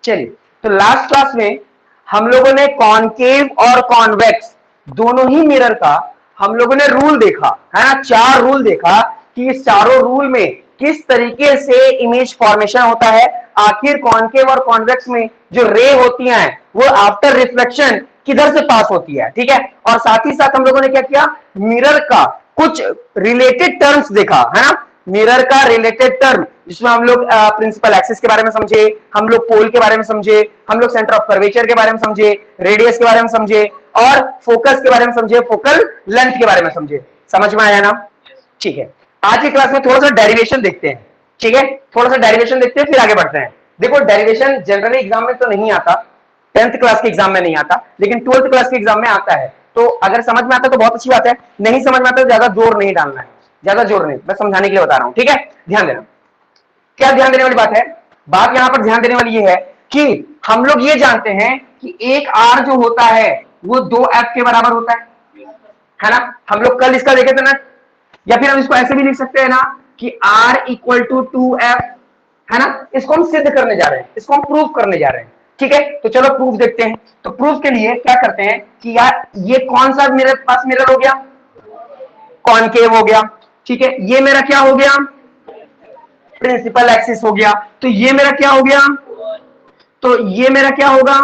चलिए, तो last class में हम लोगों ने कॉनकेव और कॉन्वेक्स दोनों ही मिरर का हम लोगों ने रूल देखा है ना, 4 रूल देखा कि इस चारों रूल में किस तरीके से इमेज फॉर्मेशन होता है। आखिर कॉनकेव और कॉन्वेक्स में जो रे होती हैं वो आफ्टर रिफ्लेक्शन किधर से पास होती है, ठीक है। और साथ ही साथ हम लोगों ने क्या किया, मिरर का कुछ रिलेटेड टर्म्स देखा है ना, मिरर का रिलेटेड टर्म जिसमें हम लोग प्रिंसिपल एक्सिस के बारे में समझे, हम लोग पोल के बारे में समझे, हम लोग सेंटर ऑफ कर्वेचर के बारे में समझे, रेडियस के बारे में समझे और फोकस के बारे में समझे, फोकल लेंथ के बारे में समझे। समझ में आया ना? ठीक है, आज की क्लास में थोड़ा सा डेरिवेशन देखते हैं, ठीक है, थोड़ा सा डेरिवेशन देखते हैं फिर आगे बढ़ते हैं। देखो, डेरिवेशन जनरली एग्जाम में तो नहीं आता, 10th क्लास के एग्जाम में नहीं आता, लेकिन 12th क्लास के एग्जाम में आता है। तो अगर समझ में आता तो बहुत अच्छी बात है, नहीं समझ में आता तो ज्यादा जोर नहीं डालना है, ज्यादा जोर नहीं, बस समझाने के लिए बता रहा हूं, ठीक है। ध्यान देना, क्या ध्यान देने वाली बात है, बात यहां पर ध्यान देने वाली ये है कि हम लोग ये जानते हैं कि एक आर जो होता है वो 2F के बराबर होता है ना। हम लोग कल इसका देखे थे ना, या फिर हम इसको ऐसे भी लिख सकते हैं ना कि R इक्वल टू 2F, है ना। इसको हम सिद्ध करने जा रहे हैं, इसको हम प्रूव करने जा रहे हैं, ठीक है। तो चलो प्रूफ देखते हैं। तो प्रूफ के लिए क्या करते हैं कि यार ये कौन सा मेरे पास मिरर हो गया, कॉनकेव हो गया, ठीक है। ये मेरा क्या हो गया, प्रिंसिपल एक्सिस हो गया। तो ये मेरा क्या हो गया, तो ये मेरा क्या होगा,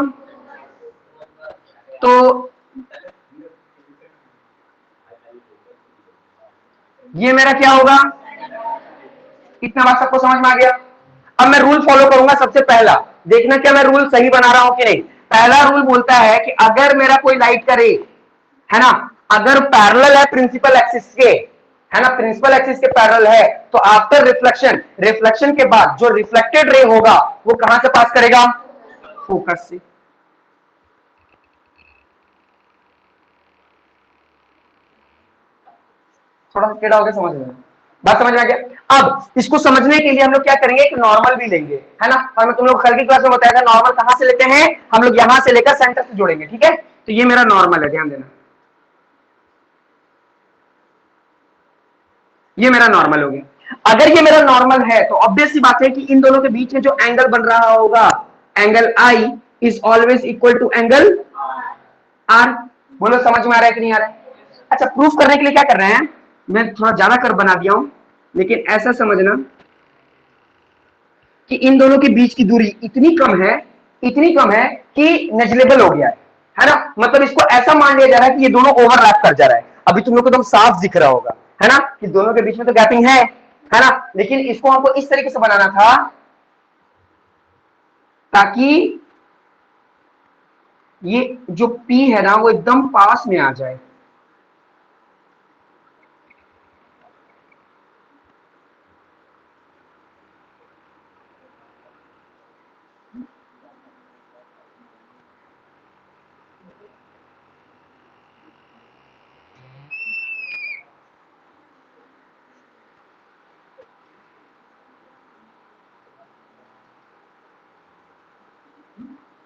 तो ये मेरा क्या होगा। इतना बात सबको समझ में आ गया। अब मैं रूल फॉलो करूंगा। सबसे पहला देखना क्या मैं रूल सही बना रहा हूं कि नहीं। पहला रूल बोलता है कि अगर मेरा कोई लाइट का रे है ना, अगर पैरेलल है प्रिंसिपल एक्सिस के, है ना, प्रिंसिपल एक्सिस के पैरेलल है, तो आफ्टर रिफ्लेक्शन, रिफ्लेक्शन के बाद जो रिफ्लेक्टेड रे होगा वो कहां से पास करेगा, फोकस से। थोड़ा सा टेढ़ा हो गया, समझ में बात समझ में आ गया। अब इसको समझने के लिए हम लोग क्या करेंगे, एक नॉर्मल भी लेंगे, है ना। और मैं तुम लोग कल की क्लास में बताया था नॉर्मल कहां से लेते हैं, हम लोग यहां से लेकर सेंटर से जोड़ेंगे, ठीक है। तो ये मेरा नॉर्मल है, ध्यान देना, ये मेरा नॉर्मल हो गया। अगर ये मेरा नॉर्मल है तो ऑब्वियस सी बात है कि इन दोनों के बीच में जो एंगल बन रहा होगा, angle I is always equal to angle R. बोलो समझ में आ रहा है कि नहीं आ रहा है। अच्छा, प्रूफ करने के लिए क्या कर रहे हैं, मैं थोड़ा ज्यादा कर बना दिया हूं, लेकिन ऐसा समझना कि इन दोनों के बीच की दूरी इतनी कम है, इतनी कम है कि नेग्लिजिबल हो गया है ना। मतलब इसको ऐसा मान लिया जा रहा है कि ये दोनों ओवरलैप कर जा रहा है। अभी तुम लोग को एकदम साफ दिख रहा होगा, है ना, कि दोनों के बीच में तो गैपिंग है ना। लेकिन इसको हमको इस तरीके से बनाना था ताकि ये जो P है ना वो एकदम पास में आ जाए।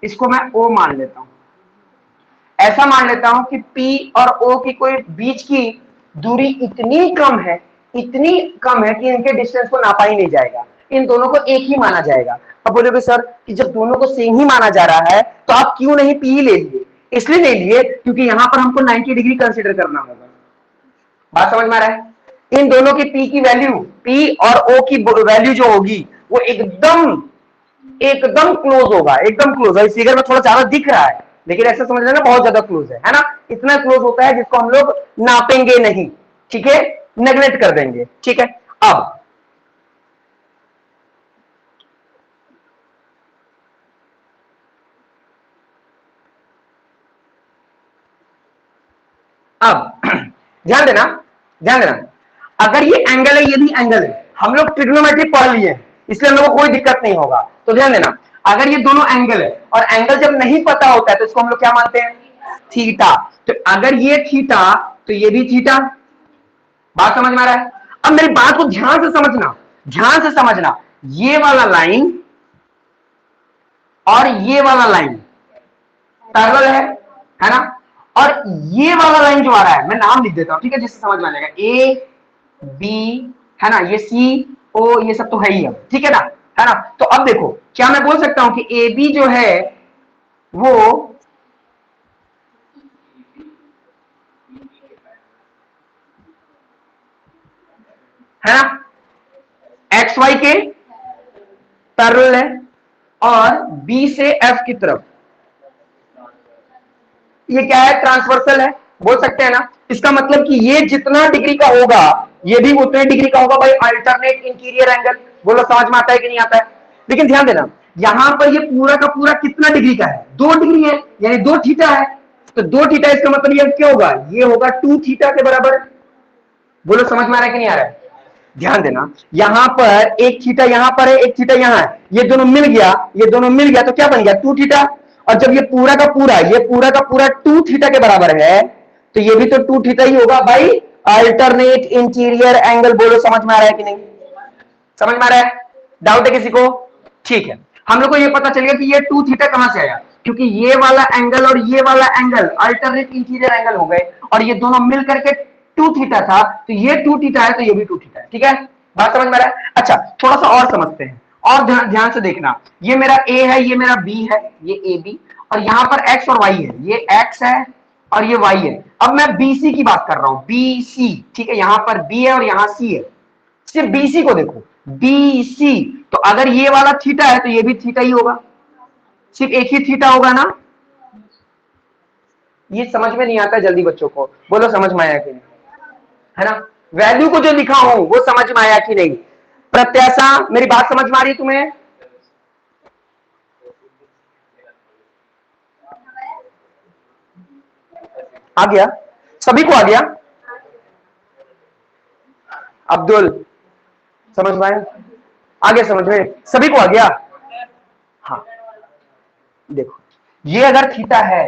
इसको मैं O मान लेता हूं, ऐसा मान लेता हूं कि P और O की कोई बीच की दूरी इतनी कम है, इतनी कम है कि इनके डिस्टेंस को नापा ही नहीं जाएगा, इन दोनों को एक ही माना जाएगा। अब बोलोगे सर कि जब दोनों को सेम ही माना जा रहा है तो आप क्यों नहीं P ले लिए। इसलिए ले लिए क्योंकि यहां पर हमको 90 डिग्री कंसीडर करना होगा। बात समझ में आ रहा है। इन दोनों की P की वैल्यू, P और O की वैल्यू जो होगी वो एकदम एकदम क्लोज होगा, एकदम क्लोज है। इस फिगर में थोड़ा ज्यादा दिख रहा है लेकिन ऐसा समझ लेना बहुत ज्यादा क्लोज है ना। इतना क्लोज होता है जिसको हम लोग नापेंगे नहीं, ठीक है, नेग्लेक्ट कर देंगे, ठीक है। अब ध्यान देना, ध्यान देना, अगर ये एंगल है, ये भी एंगल है, हम लोग ट्रिग्नोमेट्री पढ़ लिए इसलिए हम लोग को कोई दिक्कत नहीं होगा। तो ध्यान देना, अगर ये दोनों एंगल है और एंगल जब नहीं पता होता है तो इसको हम लोग क्या मानते हैं, थीटा। तो अगर ये थीटा तो ये भी थीटा। बात समझ में आ रहा है। अब मेरी बात को ध्यान से समझना, ध्यान से समझना, ये वाला लाइन और ये वाला लाइन पैरेलल है ना। और ये वाला लाइन जो आ रहा है मैं नाम लिख देता हूं, ठीक है, जिससे समझ में आ जाएगा, ए बी, है ना, ये सी ओ, ये सब तो है ही अब, ठीक है ना, है ना। तो अब देखो क्या मैं बोल सकता हूं कि ए बी जो है वो है ना एक्स वाई के पैरेलल है और बी से एफ की तरफ ये क्या है, ट्रांसवर्सल है, बोल सकते हैं ना। इसका मतलब कि ये जितना डिग्री का होगा ये भी उतने डिग्री का होगा भाई, अल्टरनेट इंटीरियर एंगल। बोलो समझ में आता है कि नहीं आता है। लेकिन ध्यान देना यहां पर ये पूरा का पूरा कितना डिग्री का है, 2 डिग्री है, यानी 2 थीटा है। तो 2 थीटा इसका मतलब ये क्या होगा, ये होगा 2 थीटा के बराबर। बोलो समझ में आ रहा है कि नहीं आ रहा है। ध्यान देना यहां पर एक थीटा यहां पर है, एक थीटा यहां है, ये दोनों मिल गया, ये दोनों मिल गया तो क्या बन गया 2 थीटा। और जब ये पूरा का पूरा, ये पूरा का पूरा 2 थीटा के बराबर है तो ये भी तो 2 थीटा ही होगा भाई, अल्टरनेट इंटीरियर एंगल। बोलो समझ में आ रहा है कि नहीं, समझ में आ रहा है, डाउट है किसी को। ठीक है, हम लोग को ये पता चल गया कि ये 2 थीटा कहां से आया, क्योंकि ये वाला एंगल और ये वाला एंगल अल्टरनेट इंटीरियर एंगल हो गए और ये दोनों मिल करके 2 थीटा था, तो ये 2 थीटा है तो ये भी 2 थीटा है। ठीक है, बात समझ में आ रहा है। अच्छा थोड़ा सा और समझते हैं, और ध्यान से देखना, ये मेरा ए है, ये मेरा बी है, ये ए बी, और यहां पर एक्स और वाई है, ये एक्स है और ये वाई है। अब मैं बीसी की बात कर रहा हूं, बीसी, ठीक है, यहां पर बी है और यहां सी है। सिर्फ बीसी को देखो, बीसी, तो अगर ये वाला थीटा है तो ये भी थीटा ही होगा, सिर्फ एक ही थीटा होगा ना। ये समझ में नहीं आता जल्दी बच्चों को, बोलो समझ में आया कि नहीं, है ना। वैल्यू को जो लिखा हूं वो समझ में आया कि नहीं। प्रत्याशा मेरी बात समझ में आ रही है तुम्हें। आ गया, सभी को आ गया। अब्दुल समझ में आया, आगे समझ में सभी को आ गया। हाँ देखो, ये अगर थीटा है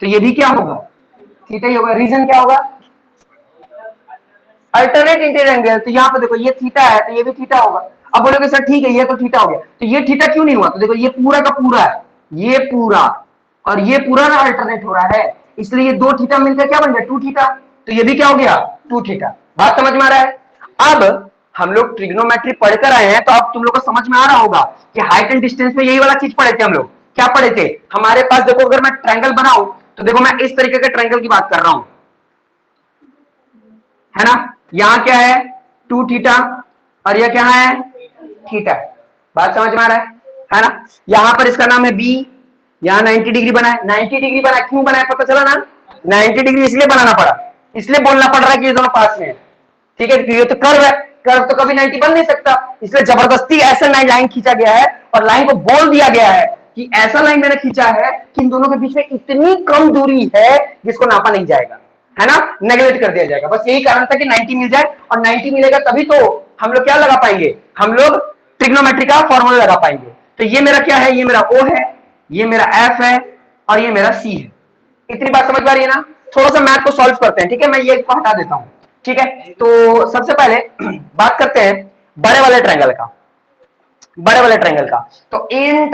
तो ये भी क्या होगा, थीटा ही होगा। रीजन क्या होगा, अल्टरनेट इंटीरियर एंगल। तो यहाँ पे देखो ये थीटा है तो ये भी थीटा होगा। अब बोलोगे सर ठीक है ये तो थीटा हो गया, तो ये थीटा क्यों नहीं हुआ, तो देखो ये पूरा का पूरा है, ये पूरा और ये पूरा ना अल्टरनेट हो रहा है, इसलिए ये 2 थीटा मिलकर क्या बन गया 2 थीटा, तो ये भी क्या हो गया 2 थीटा। बात समझ में आ रहा है। अब हम लोग ट्रिग्नोमेट्री पढ़कर आए हैं तो अब तुम लोग को समझ में आ रहा होगा कि हाइट एंड डिस्टेंस में यही वाला चीज पढ़े थे हम लोग। क्या पढ़े थे, हमारे पास देखो अगर मैं ट्रायंगल बनाऊं तो देखो मैं इस तरीके के ट्रायंगल की बात कर रहा हूं, है ना। यहां क्या है 2 थीटा और यह क्या है थीटा। बात समझ में आ रहा है ना। यहां पर इसका नाम है बी, यहां 90 डिग्री बना है, 90 डिग्री बना, क्यों बना है पता चला ना, 90 डिग्री इसलिए बनाना पड़ा, इसलिए बोलना पड़ रहा है कि ये दोनों पास में है। ठीक है, ये तो कर्व है, कर्व तो कभी 90 बन नहीं सकता, इसलिए जबरदस्ती ऐसा लाइन खींचा गया है और लाइन को बोल दिया गया है कि ऐसा लाइन मैंने खींचा है कि इन दोनों के बीच में इतनी कम दूरी है जिसको नापा नहीं जाएगा, है ना, नेगलेक्ट कर दिया जाएगा। बस यही कारण था कि 90 मिल जाए, और 90 मिलेगा तभी तो हम लोग क्या लगा पाएंगे, हम लोग ट्रिग्नोमेट्री का फॉर्मूला लगा पाएंगे। तो ये मेरा क्या है, ये मेरा O है, ये मेरा F है और ये मेरा C है। इतनी बात समझ पा रही है ना। थोड़ा सा मैथ को सॉल्व करते हैं, ठीक है, मैं ये को हटा देता हूं। ठीक है, तो सबसे पहले बात करते हैं बड़े वाले ट्रायंगल का, बड़े वाले ट्रायंगल का। तो in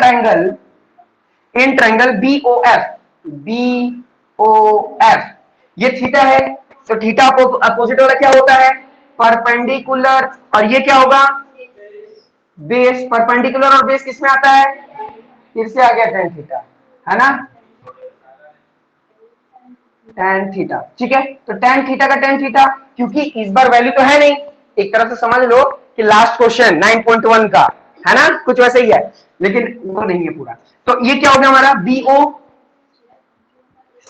triangle B O F, ये थीटा है, तो थीटा अपोजिट वाला क्या होता है परपेंडिकुलर, और ये क्या होगा बेस। परपेंडिकुलर और बेस किसमें आता है, फिर से आ गया टेन थीटा, है ना, टेन थीटा। ठीक है, तो टेन थीटा का टेन थीटा, क्योंकि इस बार वैल्यू तो है नहीं, एक तरफ से समझ लो कि लास्ट क्वेश्चन 9.1 का है ना, कुछ वैसे ही है, लेकिन वो नहीं है पूरा। तो ये क्या हो गया हमारा बीओ,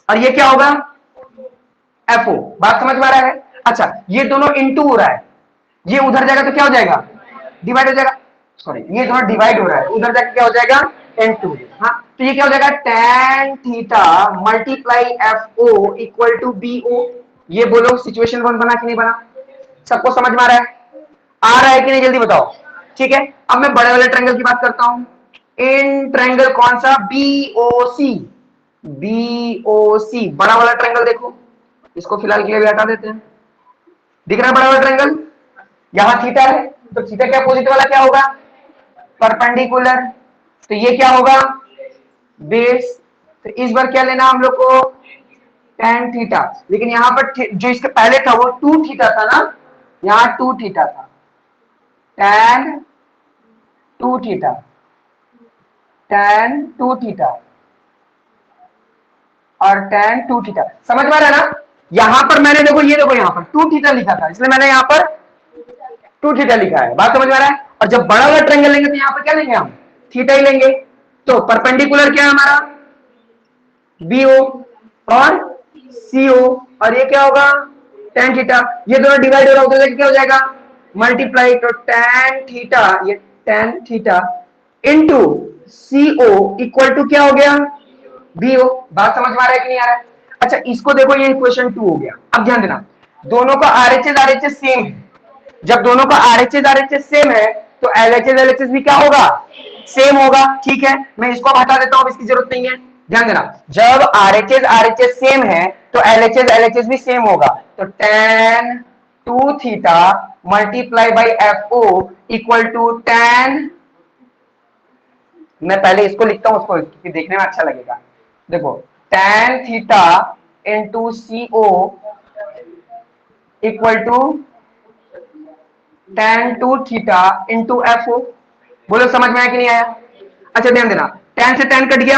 और ये क्या होगा एफओ। बात समझ में आ रहा है। अच्छा ये दोनों इंटू हो रहा है, ये उधर जाएगा तो क्या हो जाएगा डिवाइड हो जाएगा, सॉरी ये दोनों डिवाइड हो रहा है, उधर जाके क्या हो जाएगा n2। हाँ तो ये क्या हो जाएगा tan theta multiply F O equal to B O. ये बोलो सिचुएशन वन बना कि नहीं बना, सबको समझ में आ रहा है कि नहीं जल्दी बताओ। ठीक है, अब मैं बड़े वाले ट्रायंगल की बात करता हूं। इन ट्रायंगल कौन सा बीओसी, बीओसी बड़ा वाला ट्रायंगल देखो, इसको फिलहाल के लिए भी हटा देते हैं। दिख रहा है बड़ा वाला ट्रायंगल, यहां थीटा है तो थीटा क्या अपोजिट वाला क्या होगा परपेंडिकुलर, तो ये क्या होगा बेस। तो इस बार क्या लेना हम लोग को tan थीटा, लेकिन यहां पर जो इसके पहले था वो 2 थीटा था ना, यहां 2 थीटा था tan 2 थीटा, tan 2 थीटा और tan 2 थीटा, समझ में आ रहा है ना। यहां पर मैंने देखो, ये देखो यहां पर 2 थीटा लिखा था, इसलिए मैंने यहां पर 2 थीटा लिखा है, बात समझ में आ रहा है। और जब बड़ा वाला ट्रायंगल लेंगे तो यहां पर क्या लेंगे हम, थीटा ही लेंगे। तो परपेंडिकुलर क्या है हमारा, बीओ और सीओ, और ये क्या होगा, tan थीटा। ये दोनों डिवाइड हो रहा होता है, क्या हो जाएगा, मल्टीप्लाई। तो tan थीटा, ये tan theta into CO equal to क्या हो गया, बीओ। बात समझ में आ रहा है कि नहीं आ रहा है। अच्छा इसको देखो, ये इक्वेशन 2 हो गया। अब ध्यान देना, दोनों का आरएचएस सेम है। जब दोनों का आरएचएस सेम है तो एलएचएस भी क्या होगा, सेम होगा। ठीक है, मैं इसको हटा देता हूं, इसकी जरूरत नहीं है। ध्यान देना, जब आरएचएस सेम है तो एलएचएस भी सेम होगा। तो tan 2 theta multiply by F O equal to tan, मैं पहले इसको लिखता हूं उसको, क्योंकि देखने में अच्छा लगेगा। देखो tan theta into C O equal to tan 2 theta into F O. बोलो समझ में आया कि नहीं आया। अच्छा ध्यान देना, tan से tan कट गया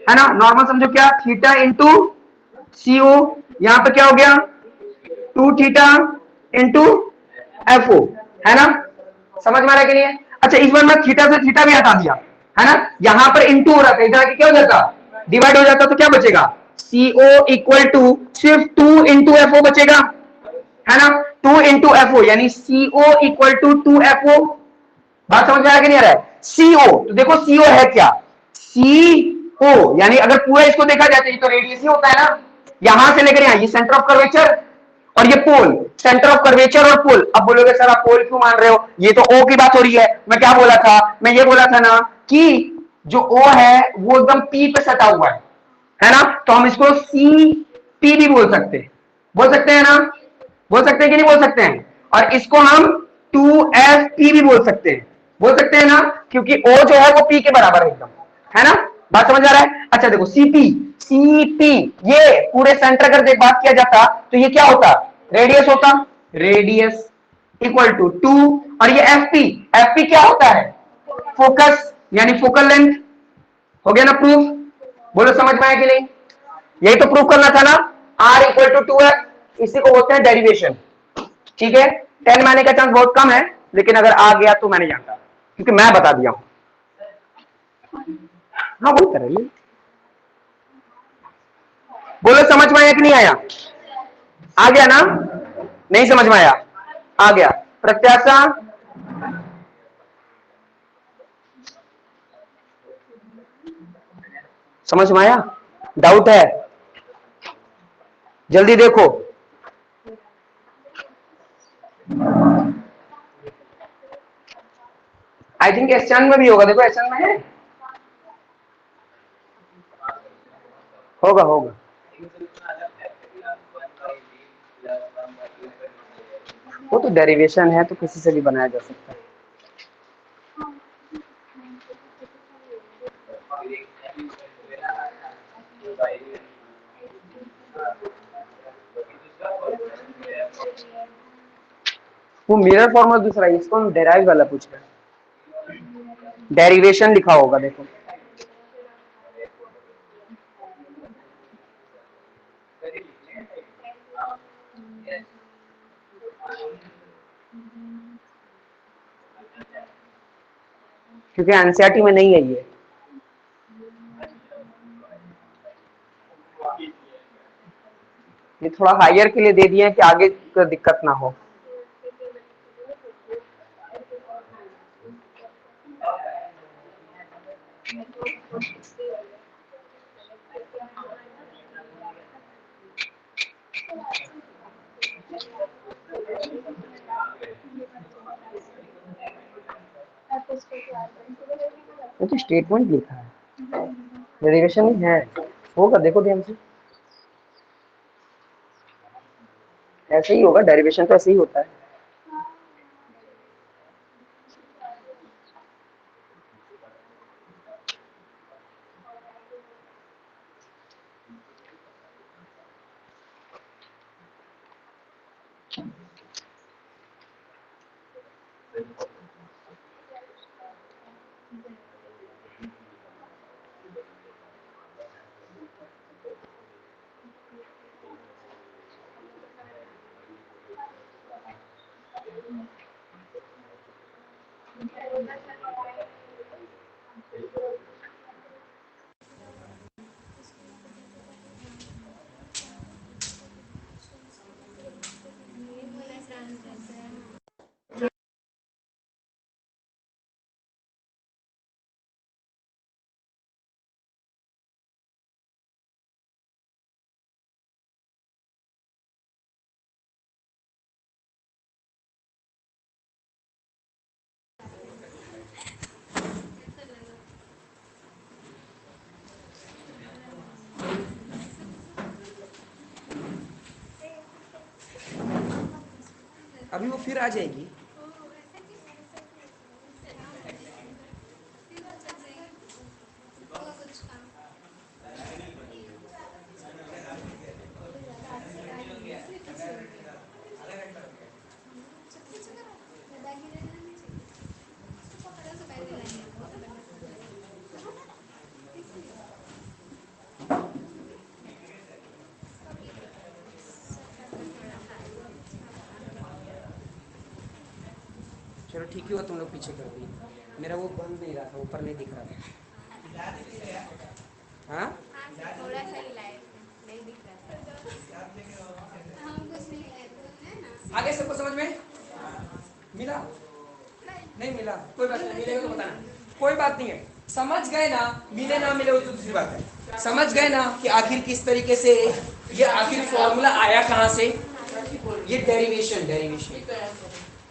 है ना, नॉर्मल समझो, क्या थीटा इंटू सीओ, यहां पे क्या हो गया 2 थीटा इंटू एफ ओ, है ना, समझ में आ रहा है कि नहीं है। अच्छा इस बार मैं थीटा से थीटा भी हटा दिया, है ना, यहां पर इंटू हो रहा था, इधर क्या हो जाता, डिवाइड हो जाता, तो क्या बचेगा, सीओ इक्वल टू सिर्फ 2 इंटू एफ ओ बचेगा, है ना, 2 इंटू एफ ओ, यानी CO equal to 2 F O. बात समझ में आ रहा है कि नहीं आ रहा है। सीओ, तो देखो सीओ है क्या, सीओ यानी अगर पूरा इसको देखा जाए तो ये तो रेडियस ही होता है ना, यहां से लेकर यहां, ये सेंटर ऑफ कर्वेचर और ये पोल, सेंटर ऑफ कर्वेचर और पोल। अब बोलोगे सर आप पोल क्यों मान रहे हो, ये तो ओ की बात हो रही है। मैं क्या बोला था, मैं ये बोला था ना कि जो ओ है वो एकदम पी पे सटा हुआ है ना, तो हम इसको सी पी भी बोल सकते हैं ना, बोल सकते हैं कि नहीं बोल सकते हैं। और इसको हम 2FP भी बोल सकते हैं ना, क्योंकि O जो है वो P के बराबर है एकदम, है ना, बात समझ आ रहा है। अच्छा देखो CP, CP ये पूरे सेंटर अगर देख बात किया जाता तो ये क्या होता, रेडियस होता, रेडियस इक्वल टू 2। और ये FP, FP क्या होता है, फोकस यानी फोकल लेंथ। हो गया ना प्रूफ, बोलो समझ में आया कि नहीं। यही तो प्रूफ करना था ना, R इक्वल टू 2F, इसी को बोलते हैं डेरिवेशन। ठीक है, 10 में आने का चांस बहुत कम है, लेकिन अगर आ गया तो मैंने जानता, क्योंकि मैं बता दिया हूं। हाँ वही करेंगे, बोलो समझ में आया कि नहीं आया, आ गया ना, नहीं समझ में आया, आ गया। प्रत्याशा, समझ में आया, डाउट है, जल्दी देखो। आई थिंक एस में भी होगा, देखो एस में है, होगा होगा। वो तो डेरिवेशन है तो किसी से भी बनाया जा सकता है। वो मिरर फॉर्मूला दूसरा है, इसको हम डेराइव वाला पूछ रहे हैं, डेरिवेशन लिखा होगा देखो। क्योंकि एनसीईआरटी में नहीं है ये थोड़ा हायर के लिए दे दिए हैं कि आगे कोई दिक्कत ना हो। वो तो स्टेटमेंट लिखा है, डेरिवेशन ही है, होगा देखो ध्यान से, ऐसे ही होगा, डेरिवेशन तो ऐसे ही होता है। अभी वो फिर आ जाएगी। चलो ठीक ही हुआ तुम लोग पीछे कर दी, मेरा वो बंद नहीं रहा था, ऊपर नहीं दिख रहा था। हाँ थोड़ा सा हिलाए थे, नहीं दिख रहा था। हम कुछ नहीं हिलाए थे ना। आगे सबको समझ में मिला? नहीं मिला, कोई बात नहीं, मिलेगा तो बताना, कोई बात नहीं है। समझ गए ना, मिले ना मिले वो तो दूसरी बात है। समझ गए ना कि आखिर किस तरीके से ये आखिर फॉर्मूला आया कहां से, ये डेरिवेशन।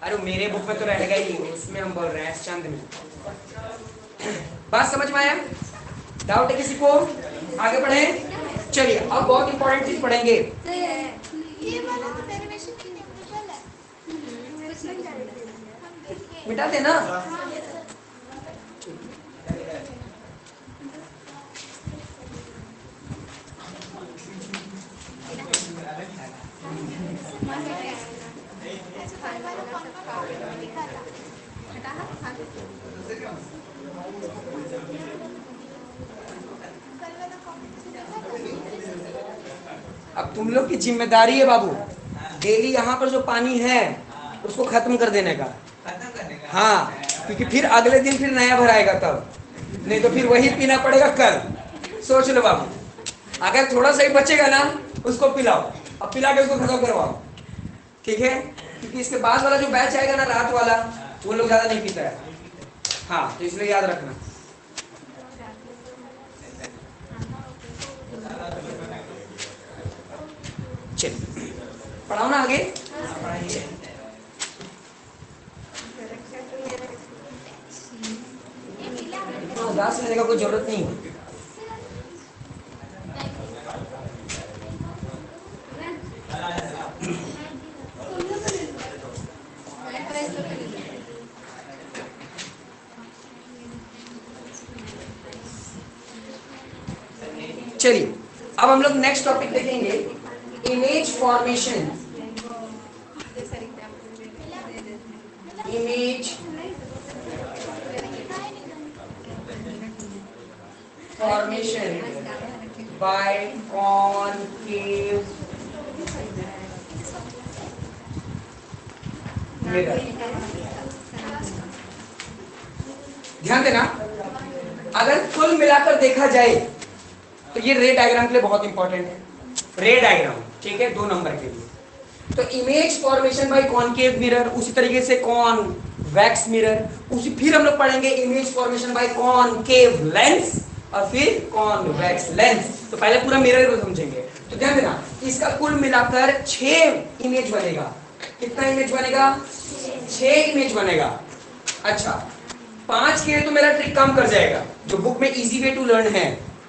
अरे मेरे बुक में तो रहेगा ही, उसमें हम बोल रहे हैं चंद में। बात समझ में आया? डाउट है किसी को? आगे बढ़े, चलिए अब बहुत इंपॉर्टेंट चीज पढ़ेंगे। ये वाला तो डेरिवेशन की टेक्निकल है। मिटा देना। अब तुम लोग की जिम्मेदारी है बाबू, डेली यहाँ पर जो पानी है उसको खत्म कर देने का। हाँ, क्योंकि फिर अगले दिन फिर नया भराएगा तब, नहीं तो फिर वही पीना पड़ेगा कल। सोच लो बाबू, अगर थोड़ा सा ही बचेगा ना उसको पिलाओ, अब पिला के उसको खत्म करवाओ, ठीक है? क्योंकि इसके बाद वाला जो बैच आएगा ना रात वाला, वो लोग ज्यादा नहीं पीता है। हाँ, तो इसलिए याद रखना। चलिए पढ़ाओ ना आगे। उदास रहने का कोई जरूरत नहीं है। चलिए अब हम लोग नेक्स्ट टॉपिक देखेंगे, image formation. Image formation by concave mirror. ध्यान देना, अगर कुल मिलाकर देखा जाए तो ये रे डायग्राम के लिए बहुत इंपॉर्टेंट है। रे डायग्राम, ठीक है, 2 नंबर के लिए। तो image formation by concave mirror, उसी तरीके से कॉन्वेक्स मिरर, उसी फिर हम लोग पढ़ेंगे image formation by concave lens और फिर कॉन्वेक्स लेंस। तो पहले पूरा मिरर को समझेंगे। तो ध्यान देना, इसका कुल मिलाकर 6 इमेज बनेगा। कितना इमेज बनेगा? 6 इमेज बनेगा। अच्छा, 5 के लिए तो मेरा ट्रिक काम कर जाएगा, जो बुक में इजी वे टू लर्न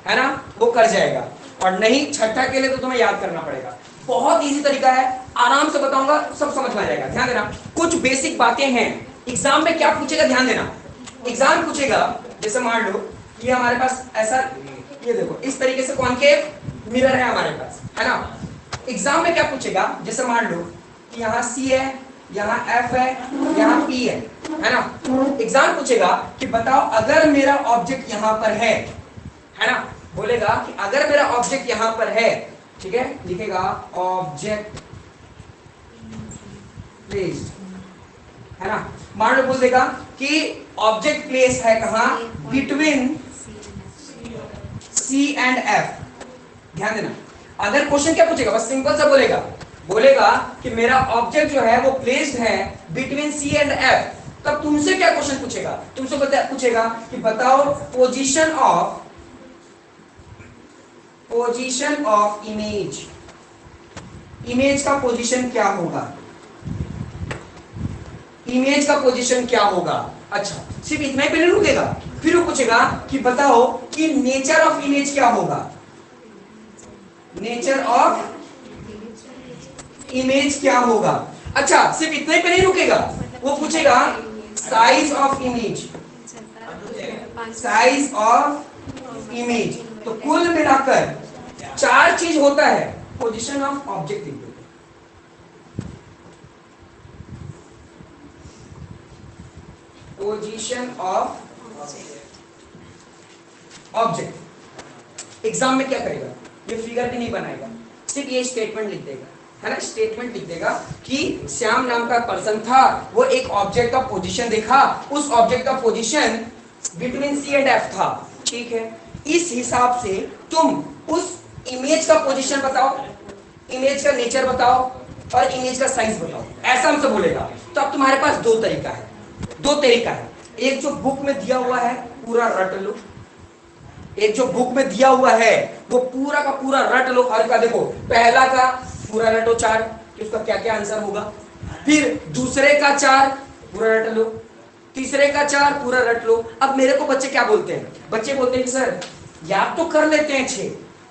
है ना, वो कर जाएगा। और नहीं, छठा के लिए तो तुम्हें याद करना पड़ेगा। बहुत इजी तरीका है, आराम से बताऊंगा, सब समझ में आ जाएगा। ध्यान देना, कुछ बेसिक बातें हैं। एग्जाम में क्या पूछेगा ध्यान देना। एग्जाम पूछेगा, जैसे मान लो ये हमारे पास ऐसा, ये देखो इस तरीके से कॉनकेव मिरर है हमारे पास, है ना। एग्जाम में क्या पूछेगा, जैसे मान लो कि यहाँ C है, यहाँ F है, यहाँ P है ना। एग्जाम पूछेगा कि बताओ अगर मेरा ऑब्जेक्ट यहाँ पर है ना, बोलेगा कि अगर मेरा ऑब्जेक्ट यहां पर है, ठीक है, लिखेगा ऑब्जेक्ट प्लेस्ड, है ना। मान लो बोल देगा कि ऑब्जेक्ट प्लेस है कहां, बिटवीन C एंड F। ध्यान देना, अगर क्वेश्चन क्या पूछेगा, बस सिंपल सा बोलेगा कि मेरा ऑब्जेक्ट जो है वो प्लेस्ड है बिटवीन C एंड F। तब तुमसे क्या क्वेश्चन पूछेगा, तुमसे पूछेगा कि बताओ पोजीशन ऑफ इमेज का पोजीशन क्या होगा, इमेज का पोजीशन क्या होगा। अच्छा, सिर्फ इतना ही पे नहीं रुकेगा, फिर वो पूछेगा कि बताओ कि नेचर ऑफ इमेज क्या होगा, नेचर ऑफ इमेज क्या होगा। अच्छा सिर्फ इतने पे नहीं रुकेगा, वो पूछेगा size of image, size of image. तो कुल मिलाकर 4 चीज होता है। पोजीशन ऑफ ऑब्जेक्ट लिख देते हैं, पोजीशन ऑफ ऑब्जेक्ट। एग्जाम में क्या करेगा, ये फिगर भी नहीं बनाएगा, सिर्फ ये स्टेटमेंट लिख देगा, है ना, स्टेटमेंट लिख देगा कि श्याम नाम का पर्सन था, वो एक ऑब्जेक्ट का पोजीशन देखा, उस ऑब्जेक्ट का position between C and F था, ठीक है। इस हिसाब से तुम उस इमेज का पोजीशन बताओ, इमेज का नेचर बताओ और इमेज का साइज बताओ, ऐसा हमसे बोलेगा। तो अब तुम्हारे पास दो तरीका है, एक जो बुक में दिया हुआ है पूरा रट लो, एक जो बुक में दिया हुआ है वो पूरा का पूरा रट लो। हर का देखो, पहला का पूरा रटो 4 कि उसका क्या क्या आंसर होगा, फिर दूसरे का 4 पूरा रट लो, तीसरे का 4 पूरा रट लो। अब मेरे को बच्चे क्या बोलते हैं, बच्चे बोलते हैं कि सर याद तो कर लेते हैं,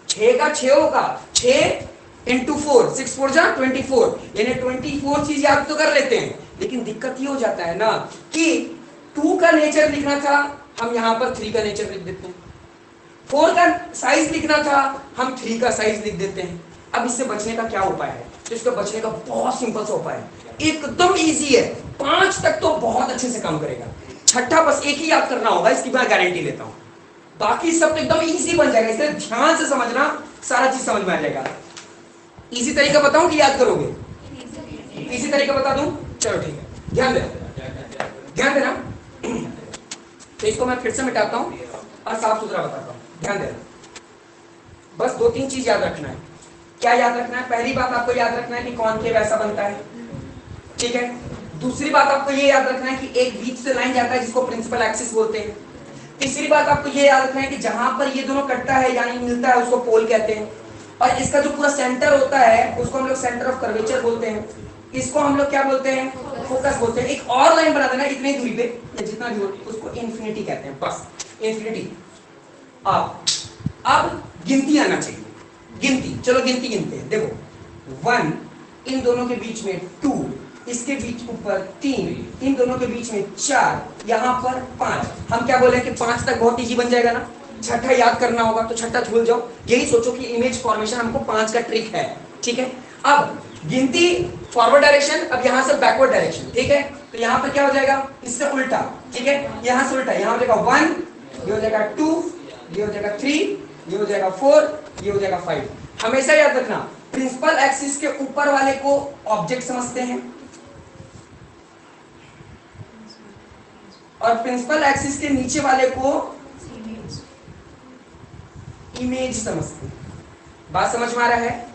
6 का 6 होगा, 6 इंटू 4, 6 4 जा 24, यानी 24 चीज याद तो कर लेते हैं। लेकिन दिक्कत ये हो जाता है ना कि 2 का नेचर लिखना था, हम यहां पर 3 का नेचर लिख देते हैं, 4 का साइज लिखना था, हम 3 का साइज लिख देते हैं। अब इससे बचने का क्या उपाय है, तो इसका बचने का बहुत सिंपल सा उपाय है, एकदम इजी है। 5 तक तो बहुत अच्छे से काम करेगा, छठा बस एक ही याद करना होगा, इसकी मैं गारंटी लेता हूं, बाकी सब तो एकदम इजी बन जाएगा। इसलिए ध्यान से समझना, सारा चीज समझ में आ जाएगा। इजी तरीका बताऊं कि याद करोगे, इजी तरीका बता दूं, चलो ठीक है, ध्यान देना, ध्यान देना। तो इसको मैं फिर से मिटाता हूं और साफ सुथरा बताता हूं, ध्यान देना। बस 2-3 चीज याद रखना है। क्या याद रखना है, पहली बात आपको याद रखना है कि कॉनकेव ऐसा बनता है, ठीक है। दूसरी बात आपको ये याद रखना है कि एक बीच से लाइन जाता है जिसको प्रिंसिपल एक्सिस बोलते हैं। तीसरी बात आपको ये याद रखना है कि जहां पर ये दोनों कटता है यानी मिलता है उसको पोल कहते हैं, और इसका जो पूरा सेंटर होता है उसको हम लोग सेंटर ऑफ कर्वेचर बोलते हैं, इसको हम लोग क्या बोलते हैं, फोकस बोलते हैं। एक और लाइन बना देना इतनी दूरी पे या जितना भी हो, उसको इन्फिनिटी कहते हैं, बस इन्फिनिटी। अब गिनती आना चाहिए, गिनती, चलो गिनती गिनते हैं। देखो 1, इन दोनों के बीच में 2, इसके बीच ऊपर 3, इन दोनों के बीच में 4, यहाँ पर 5। हम क्या बोले कि 5 तक बहुत इजी बन जाएगा ना, छठा याद करना होगा तो छठा भूल जाओ। यही सोचो कि इमेज फॉर्मेशन हमको 5 का ट्रिक है, ठीक है। अब गिनती फॉरवर्ड डायरेक्शन, अब यहाँ से बैकवर्ड डायरेक्शन, ठीक है। तो यहाँ पर क्या हो जाएगा, इससे उल्टा, ठीक है, यहाँ से उल्टा, यहाँ हो जाएगा 1, ये हो जाएगा 2, ये हो जाएगा 3, ये हो जाएगा 4, ये हो जाएगा 5। हमेशा याद रखना, प्रिंसिपल एक्सिस के ऊपर वाले को ऑब्जेक्ट समझते हैं और प्रिंसिपल एक्सिस के नीचे वाले को इमेज समझते हैं। बात समझ में आ रहा है?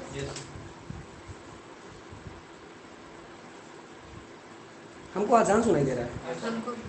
हमको आसान सुनाई दे रहा है।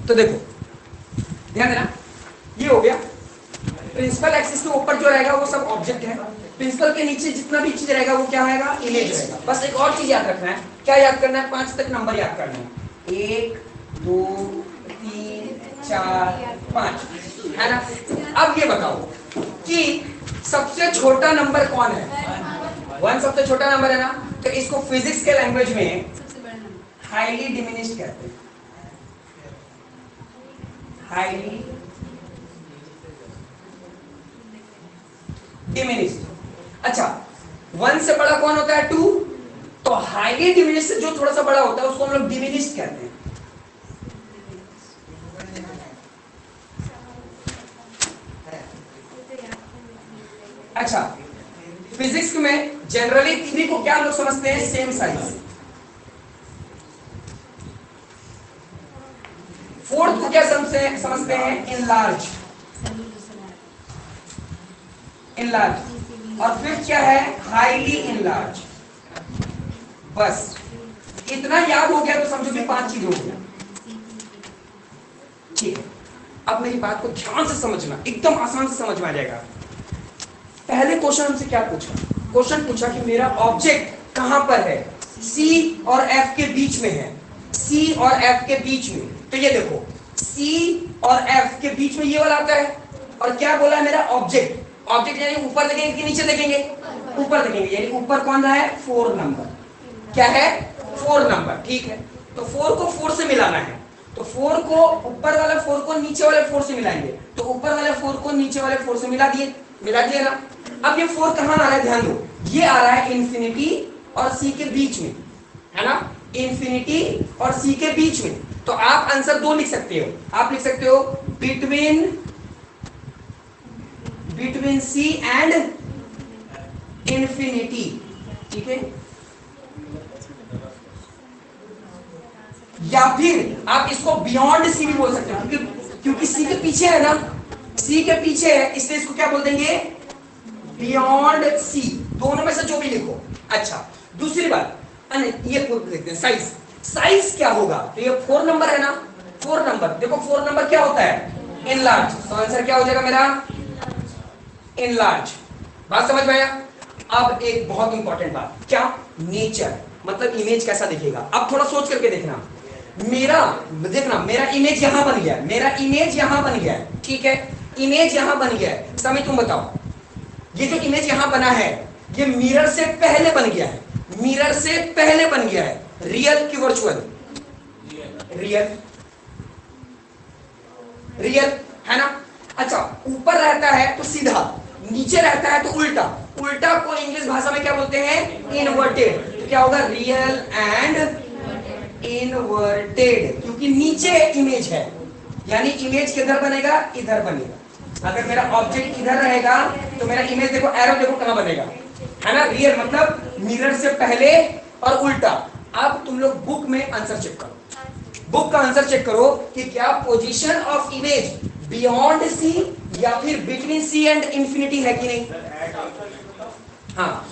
तो देखो ध्यान देना, ये हो गया प्रिंसिपल एक्सिस के ऊपर जो रहेगा वो सब ऑब्जेक्ट है, प्रिंसिपल के नीचे जितना भी चीज रहेगा वो क्या रहेगा, इमेज रहेगा। बस एक और चीज याद रखना है, क्या याद करना है, 5 तक नंबर याद करना है, 1 2 3 4 5, है ना। अब ये बताओ कि सबसे छोटा नंबर कौन है, 1 सबसे छोटा नंबर है ना, तो इसको फिजिक्स के लैंग्वेज में सबसे बड़ा नंबर हाईली डिमिनिश्ड कहते हैं, हाईली डिमिनिश्ड। अच्छा 1 से बड़ा कौन होता है, 2, तो हाईली डिमिनिश्ड से जो थोड़ा सा बड़ा होता है उसको हम लोग डिमिनिश्ड कहते हैं। अच्छा फिजिक्स में जनरली 3 को क्या हम लोग समझते हैं, सेम साइज। 4th को क्या समझते हैं, इनलार्ज, इनलार्ज। और 5th क्या है, हाईली इनलार्ज। बस इतना याद हो गया तो समझो कि 5 चीज हो गया। ठीक है, अब मेरी बात को ध्यान से समझना, एकदम आसान से समझ में आ जाएगा। पहले क्वेश्चन हमसे क्या पूछा, क्वेश्चन पूछा कि मेरा ऑब्जेक्ट कहां पर है, C और F के बीच में है, C और F के बीच में। तो ये देखो C और F के बीच में ये वाला आता है, और क्या बोला है मेरा ऑब्जेक्ट, ऑब्जेक्ट यानी ऊपर देखेंगे कि नीचे देखेंगे, ऊपर देखेंगे, यानी ऊपर कौन रहा है, 4 नंबर, क्या है 4 नंबर, ठीक है। तो 4 को 4 से मिलाना है, तो 4 को ऊपर वाले 4 को नीचे वाले 4 से मिलाएंगे, तो ऊपर वाले 4 को नीचे वाले 4 से मिला दिए ना। अब ये 4 कहां आ रहा है, ध्यान दो, ये आ रहा है इंफिनिटी और C के बीच में, है ना, इंफिनिटी और C के बीच में। तो आप आंसर 2 लिख सकते हो, आप लिख सकते हो बिटवीन C एंड इंफिनिटी, ठीक है। या फिर आप इसको बियॉन्ड C भी बोल सकते हो, क्योंकि C के पीछे है ना, C के पीछे है, इसलिए इसको क्या बोल देंगे, बियॉन्ड C। दोनों में से जो भी लिखो। अच्छा दूसरी बात, ये देखते हैं साइज, साइज क्या होगा, तो ये 4 नंबर है ना, 4 नंबर, देखो 4 नंबर क्या होता है, इनलार्ज, तो आंसर क्या हो जाएगा मेरा, इनलार्ज। बात समझ में आया। अब एक बहुत इंपॉर्टेंट बात, क्या, नेचर, मतलब इमेज कैसा दिखेगा। अब थोड़ा सोच करके देखना, मेरा देखना, मेरा इमेज यहां बन गया, मेरा इमेज यहां बन गया, ठीक है, इमेज यहां बन गया है। समय तुम बताओ, ये जो इमेज यहां बना है ये मिरर से पहले बन गया है, मिरर से पहले बन गया है, रियल की वर्चुअल, रियल, रियल है ना। अच्छा ऊपर रहता है तो सीधा, नीचे रहता है तो उल्टा, उल्टा को इंग्लिश भाषा में क्या बोलते हैं, इनवर्टेड। तो क्या होगा, रियल एंड इनवर्टेड, क्योंकि नीचे इमेज है, यानी इमेज किधर बनेगा, इधर बनेगा। अगर मेरा ऑब्जेक्ट इधर रहेगा तो मेरा इमेज देखो, एरो देखो कहां बनेगा, है ना, रियल मतलब मिरर से पहले और उल्टा। अब तुम लोग बुक में आंसर चेक करो, बुक का आंसर चेक करो कि क्या position of image beyond C या फिर बिटवीन C एंड इंफिनिटी है कि नहीं। हाँ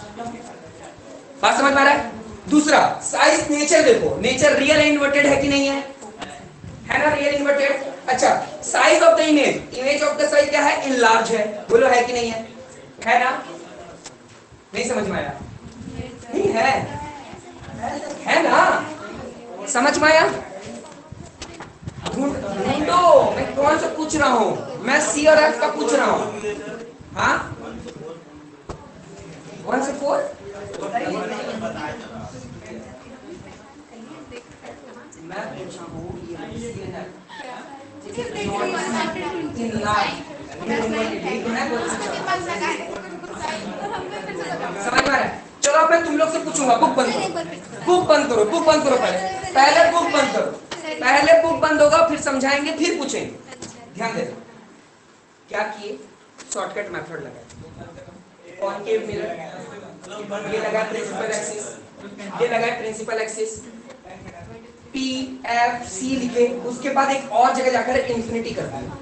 बात समझ में आ रहा है। दूसरा साइज, नेचर देखो, नेचर रियल इन्वर्टेड है कि नहीं है ना, रियल इन्वर्टेड। अच्छा size of the image, image of the size क्या है, इनलार्ज है, बोलो है कि नहीं है ना, नहीं समझ में आया, नहीं है ना, समझ में आया। ढूंढो, मैं कौन सा पूछ रहा हूं, मैं C और F का पूछ रहा हूं। हाँ 1 से 4, मैं पूछ रहा हूं समझ में आ रहा है। चलो अब मैं तुम लोग से पूछूंगा, बुक बंद करो, बुक बंद करो, बुक बंद करो, पहले बुक बंद करो, पहले बुक बंद होगा फिर समझाएंगे फिर पूछेंगे। ध्यान देना, क्या किए, शॉर्टकट मेथड लगाए, कॉनकेव मिरर, ये लगा प्रिंसिपल एक्सिस, ये लगा principal axis, P F C लिखे, उसके बाद एक और जगह जाकर इंफिनिटी कर दिया,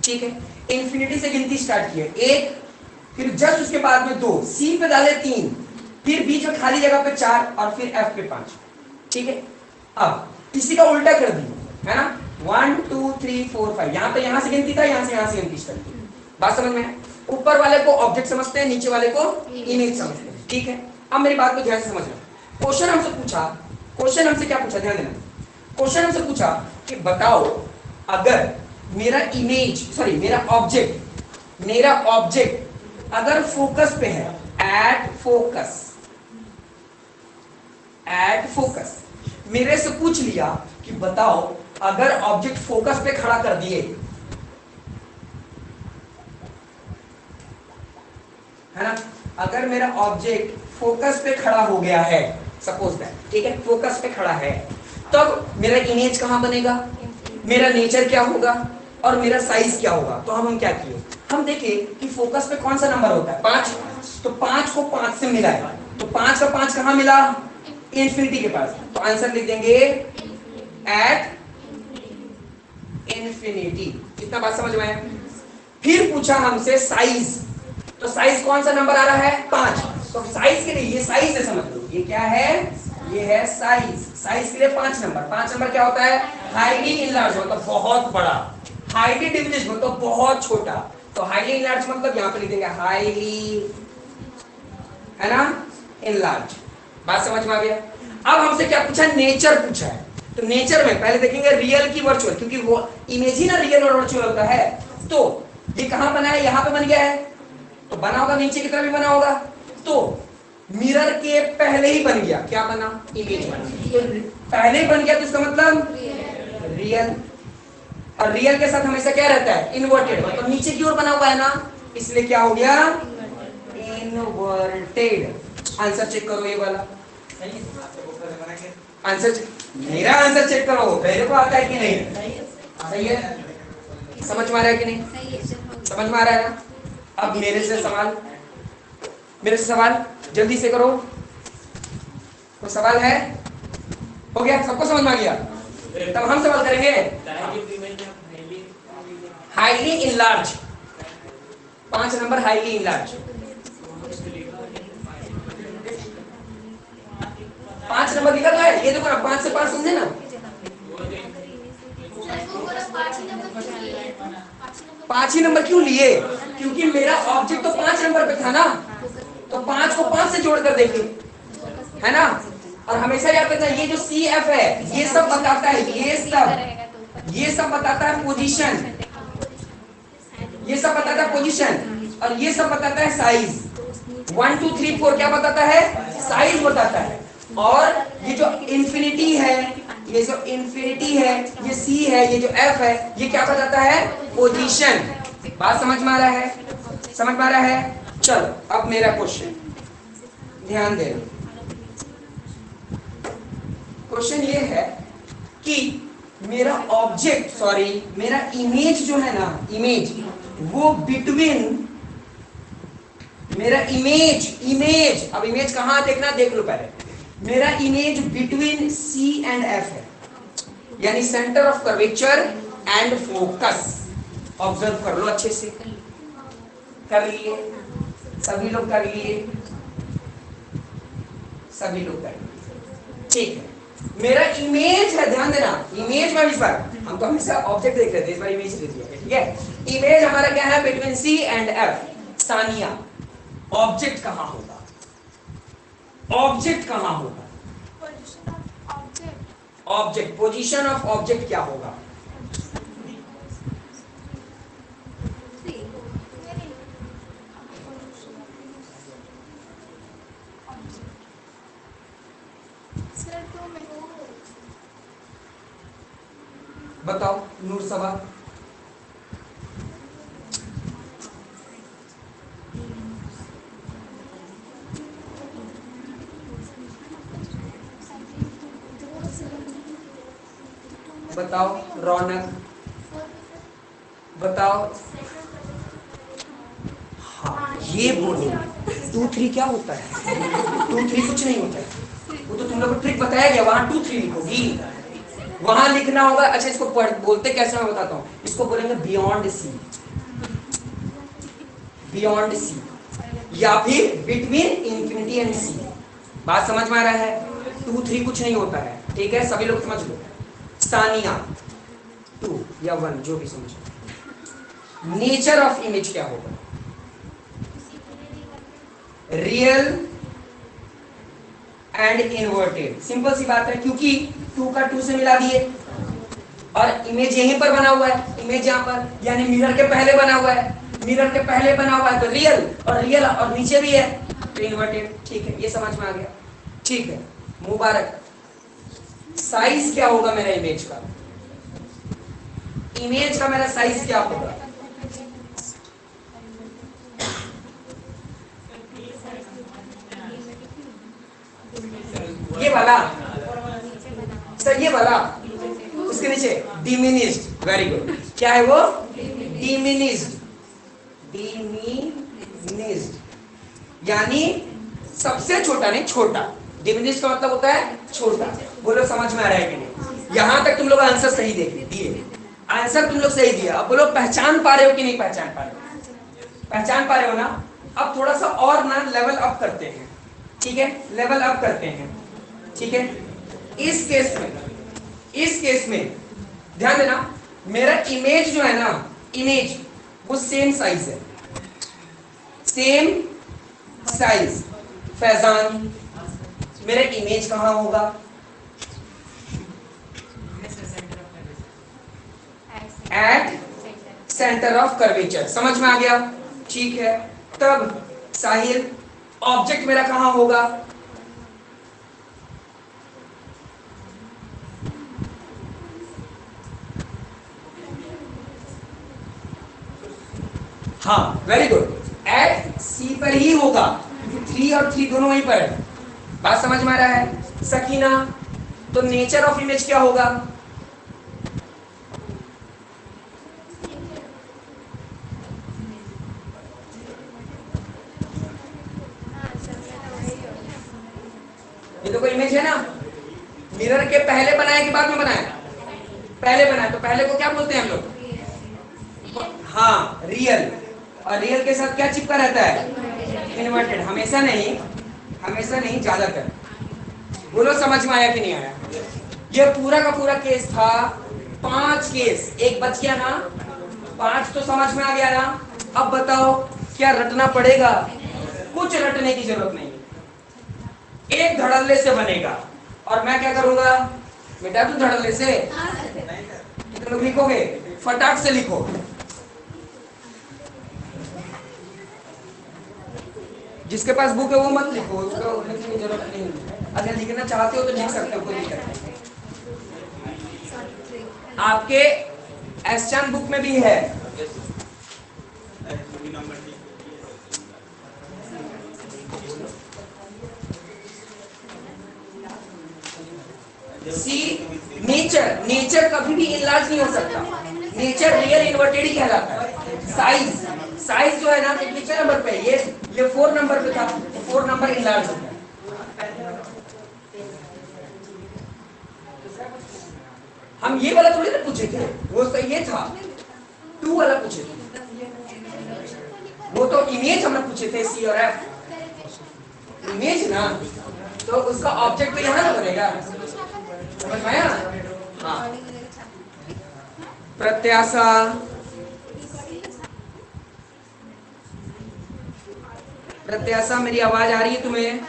ठीक है, इंफिनिटी से गिनती स्टार्ट किए, 1, फिर जस्ट उसके बाद में 2, C पे डाले 3, फिर बीच में खाली जगह पे 4 और फिर F पे 5, ठीक है। अब इसी का उल्टा कर दी, है ना, 1 2 3 4 5, यहाँ पे यहाँ से गिनती था, यहाँ से गिनती स्टार्ट की। बात समझ में? ऊपर वाले को ऑब्जेक्ट समझते हैं, नीचे वाले को इमेज समझते हैं, ठीक है। अब मेरी बात को ध्यान से समझना। क्वेश्चन हमसे क्या पूछा, ध्यान देना। क्वेश्चन हमसे पूछा कि बताओ अगर मेरा ऑब्जेक्ट अगर फोकस पे है, एट फोकस, मेरे से पूछ लिया कि बताओ अगर ऑब्जेक्ट फोकस पे खड़ा कर दिए, है ना, अगर मेरा ऑब्जेक्ट फोकस पे खड़ा हो गया है, सपोज दैट, ठीक है, फोकस पे खड़ा है, तब मेरा इमेज कहां बनेगा, मेरा नेचर क्या होगा और मेरा साइज क्या होगा। तो हम क्या किए, हम देखे कि फोकस पे कौन सा नंबर होता है, 5, तो 5 को 5 से मिलाए, तो 5 का 5 कहां मिला, इंफिनिटी के पास, तो आंसर लिख देंगे एट इंफिनिटी। कितना बात समझ में आया? फिर पूछा हमसे साइज, तो साइज कौन सा नंबर आ रहा है, 5, तो साइज के लिए ये साइज है, समझ लो ये क्या है, ये है साइज के लिए 5 नंबर क्या होता है, हाईली इनलार्ज मतलब बहुत बड़ा, हाईली डिमिनिश मतलब बहुत छोटा, तो हाईली इनलार्ज मतलब यहां पे लिख देंगे हाईली, है ना, इनलार्ज। बात समझ में आ गया? अब हमसे क्या पूछा, नेचर पूछा है, तो नेचर में पहले देखेंगे रियल की वर्चुअल, क्योंकि वो इमेज ही ना रियल और वर्चुअल होता है। तो ये कहां बना है, यहां पे बन गया है, तो बना होगा नीचे की तरफ भी बना होगा, तो मिरर के पहले ही बन गया, क्या बना, इमेज बन गया, पहले ही बन गया, तो इसका मतलब रियल, और रियल के साथ हमेशा क्या रहता है, इन्वर्टेड, मतलब नीचे की ओर बना हुआ है ना, इसलिए क्या हो गया, इन्वर्टेड। आंसर चेक करो, ये वाला आंसर, मेरा आंसर चेक करो, मेरे को आता है कि नहीं, सही है, समझ में आ रहा है कि नहीं, समझ में आ रहा है ना? अब मेरे से सवाल जल्दी से करो, कोई सवाल है, हो गया, सबको समझ में आ गया, तब हम सवाल करेंगे। Highly enlarge, 5 number highly enlarge, 5 number लिखा तो है, ये देखो ना, 5 से 5 समझे ना, 5 ही नंबर क्यों लिए, क्योंकि मेरा ऑब्जेक्ट तो 5 नंबर पे था ना, तो 5 को 5 से जोड़कर देखिए, है ना, और हमेशा याद रखना ये जो CF है ये सब बताता है, ये सब बताता है पोजीशन, ये सब बताता है पोजीशन, और ये सब बताता है साइज। 1 2 3 4 क्या बताता है, साइज बताता है, और ये जो इंफिनिटी है, ये C है, ये जो F है, ये क्या बताता है, पोजीशन। बात समझ में आ रहा है? चलो अब मेरा क्वेश्चन ध्यान देना, क्वेश्चन ये है कि मेरा इमेज जो है ना, वो बिटवीन मेरा इमेज, अब इमेज कहां देखना, देख लो पहले, मेरा image between C and F है, यानी centre of curvature and focus. Observe कर लो अच्छे से, कर लिए, सभी लोग कर लिए, ठीक है। मेरा इमेज है, ध्यान देना, इमेज में इस बार हम तो हमेशा ऑब्जेक्ट देख रहे थे, इस बार इमेज ले लिया, ठीक है। इमेज हमारा क्या है, between C and F। Sania, object कहां होगा, ऑब्जेक्ट, पोजीशन ऑफ ऑब्जेक्ट क्या होगा, बताओ नूर सबा, बताओ रौनक, बताओ, हाँ ये बोलो, 2 3 क्या होता है, 2 3 कुछ नहीं होता है, वो तो तुम लोग को ट्रिक बताया गया, वहां 2 3 लिखोगी, वहां लिखना होगा। अच्छा इसको बोलते कैसे, मैं बताता हूँ, इसको बोलेंगे बियॉन्ड सी, या फिर बिटवीन इंफिनिटी एंड C। बात समझ में आ रहा है? 2 3 कुछ नहीं होता है, ठीक है, सभी लोग समझ लो। सानिया, 2 या 1 जो भी समझो। नेचर ऑफ इमेज क्या होगा? Real and inverted. सिंपल सी बात है, क्योंकि 2 का 2 से मिला दिए और इमेज यहीं पर बना हुआ है, इमेज यहां पर यानी मिरर के पहले बना हुआ है, मिरर के पहले बना हुआ है तो रियल और नीचे भी है तो इन्वर्टेड। ठीक है, ये समझ में आ गया। ठीक है, मुबारक। साइज क्या होगा मेरा इमेज का? इमेज का मेरा साइज क्या होगा? ये वाला सर, ये वाला उसके नीचे डिमिनिश्ड। Very good. क्या है वो? डिमिनिश्ड। डिमिनिश्ड यानी सबसे छोटा नहीं, छोटा। डिमिनिश्ड का मतलब होता है छोटा। बोलो समझ में आ रहा है कि नहीं? यहां तक तुम लोग आंसर सही दिए, आंसर तुम लोग सही दिया। अब बोलो पहचान पा रहे हो कि नहीं पहचान पा रहे हो? पहचान पा रहे हो ना? अब थोड़ा सा और ना लेवल अप करते हैं। ठीक है, लेवल अप करते हैं। ठीक है, इस केस में ध्यान देना, मेरा इमेज जो है ना, इमेज वो सेम साइज है, सेम साइज। फैजान, मेरा इमेज कहां होगा? At centre of curvature. समझ में आ गया? ठीक है, तब साहिल, ऑब्जेक्ट मेरा कहां होगा? हाँ, वेरी गुड, एट सी पर ही होगा, क्योंकि 3 और 3 दोनों वहीं पर है। बात समझ में आ रहा है? सकीना, तो नेचर ऑफ इमेज क्या होगा? ये तो कोई इमेज है ना, मिरर के पहले बनाया कि बाद में बनाया? पहले बनाया, तो पहले को क्या बोलते हैं हम लोग? हाँ, रियल। और रियल के साथ क्या चिपका रहता है? इन्वर्टेड। हमेशा नहीं, ज्यादातर। बोलो समझ में आया कि नहीं आया? ये पूरा का पूरा केस था, 5 केस, एक बच गया ना? 5 तो समझ में आ गया ना? अब बताओ क्या रटना पड़ेगा? कुछ रटने की जरूरत नहीं, एक धड़ल्ले से बनेगा। और मैं क्या करूंगा बेटा, तू धड़ल्ले से कितने लोग लिखोगे? फटाक से लिखो। जिसके पास बुक है वो मत लिखो, उसको लिखने की जरूरत नहीं है। अगर लिखना चाहते हो तो लिख सकते हो, कोई दिक्कत नहीं। आपके एसचान बुक में भी है। सी, नेचर कभी भी इनलार्ज नहीं हो सकता। नेचर रियल इन्वर्टेड ही कहलाता है। साइज जो है ना, कितने नंबर पे? ये 4 नंबर पे था, 4 नंबर इनलार्ज होता है। हम ये वाला थोड़ी ना पूछे थे, वो तो ये था 2 वाला पूछे थे, वो तो इमेज हमने पूछे थे, सी और एफ। इमेज ना, तो उसका ऑब्जेक्ट तो यहाँ ना बनेगा। समझ में आया? हाँ, प्रत्याशा, प्रत्याशा मेरी आवाज आ रही है तुम्हें?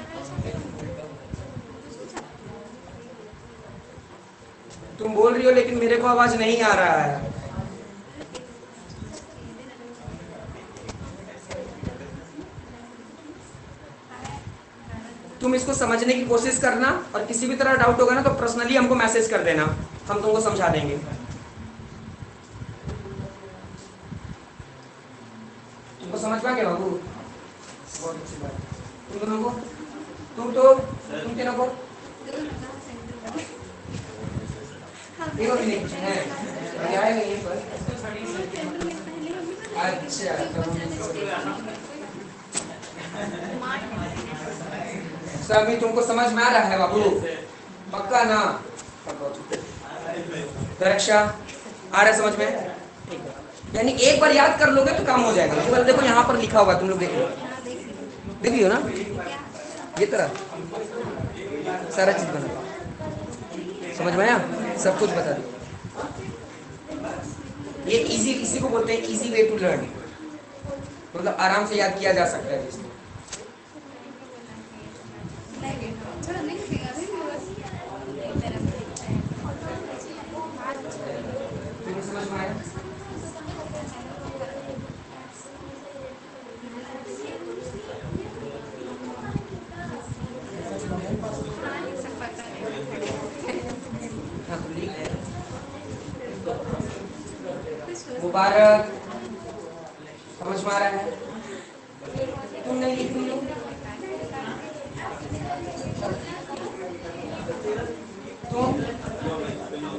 तुम बोल रही हो लेकिन मेरे को आवाज नहीं आ रहा है। तुम इसको समझने की कोशिश करना, और किसी भी तरह डाउट होगा ना तो पर्सनली हमको मैसेज कर देना, हम तुमको समझा देंगे। तुमको समझ में आ गया बाबू? बहुत अच्छी बात। तुम दोनों को, तुम तीनों को देखो कि नहीं है, आएगा ये पर। अच्छा, अभी तुमको समझ में आ रहा है बाबू? पक्का ना? परीक्षा आ रहा है समझ में? यानी एक बार याद कर लोगे तो काम हो जाएगा। देखो यहाँ पर लिखा हुआ, तुम लोग देख लियो ना, ये तरह सारा चीज बना, समझ में आया? सब कुछ बता दो। ये इजी, इसी को बोलते हैं इजी वे टू लर्न, मतलब आराम से याद किया जा सकता है जिसको। थोड़ा नहीं सीखा भी बस तुम्हें समझ में आया? सब पता है। हाँ, तो लिख ले। कुछ हो मुबारक, समझ में आ रहा है? तुम नहीं लिख रही हो? तुम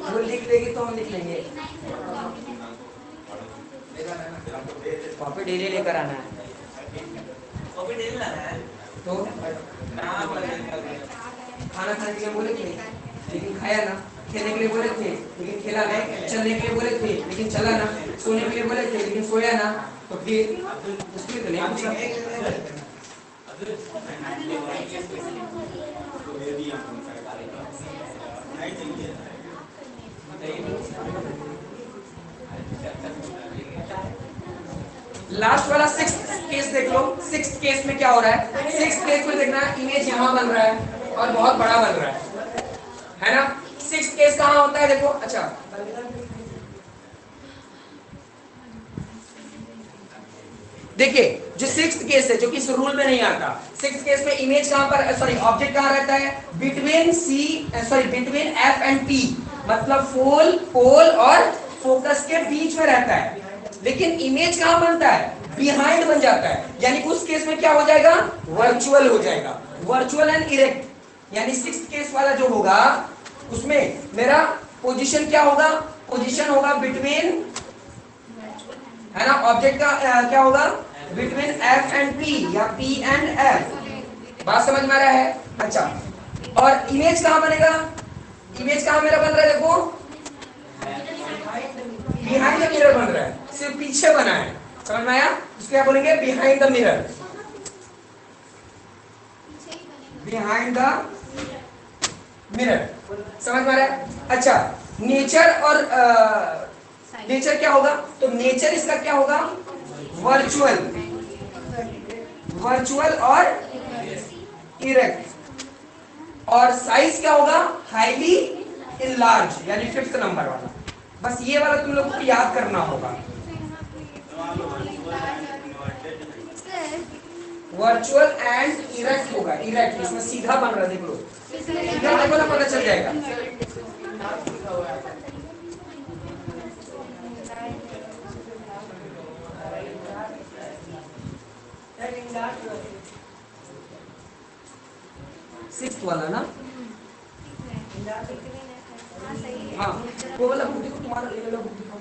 वो लिख लेगी तो हम लिख लेंगे। कॉपी डेली लेकर आना है। तो खाना खाने के लिए बोले थे लेकिन खाया ना, खेलने के लिए बोले थे लेकिन खेला नहीं, चलने के लिए बोले थे लेकिन चला ना, सोने के लिए बोले थे लेकिन सोया ना, तो फिर उसके लिए तो नहीं पूछा। लास्ट वाला सिक्स्थ केस देख लो। सिक्स्थ केस में क्या हो रहा है? सिक्स्थ केस में देखना, इमेज यहाँ बन रहा है और बहुत बड़ा बन रहा है ना? सिक्स्थ केस कहाँ होता है देखो। अच्छा, देखिए जो सिक्स्थ केस है, जो कि इस रूल में नहीं आता, सिक्स्थ केस में इमेज कहां पर, सॉरी ऑब्जेक्ट कहां रहता है? Between between F and P, मतलब पोल और फोकस के बीच में रहता है। लेकिन इमेज कहां बनता है? बिहाइंड बन जाता है। यानी उस केस में क्या हो जाएगा? वर्चुअल हो जाएगा, वर्चुअल एंड इरेक्ट। यानी सिक्स्थ केस वाला जो होगा उसमें मेरा पोजीशन क्या होगा? पोजीशन होगा बिटवीन, है ना, ऑब्जेक्ट का क्या होगा? बिटवीन एफ एंड पी या पी एंड एफ। बात समझ में आ रहा है? अच्छा, और इमेज कहां बनेगा? इमेज कहां मेरा बन रहा है देखो? बिहाइंड द मिरर बन रहा है, सिर्फ पीछे बना है। समझ में आया? इसको क्या बोलेंगे? Behind the mirror, behind the mirror. समझ में आ रहा है? अच्छा, नेचर और नेचर क्या होगा? तो नेचर इसका क्या होगा? वर्चुअल, वर्चुअल और इरेक्ट। और साइज क्या होगा? हाईली इनलार्ज, यानी फिफ्थ नंबर वाला। बस ये वाला तुम लोग को याद करना होगा। वर्चुअल एंड इरेक्ट होगा। इरेक्ट इसमें सीधा बन रहा है, देख लो, सीधा देखो ना, पता चल जाएगा। सिक्स्थ वाला ना? हाँ, वो वाला बुक देखो, तुम्हारा ये वाला बुक दिखाओ।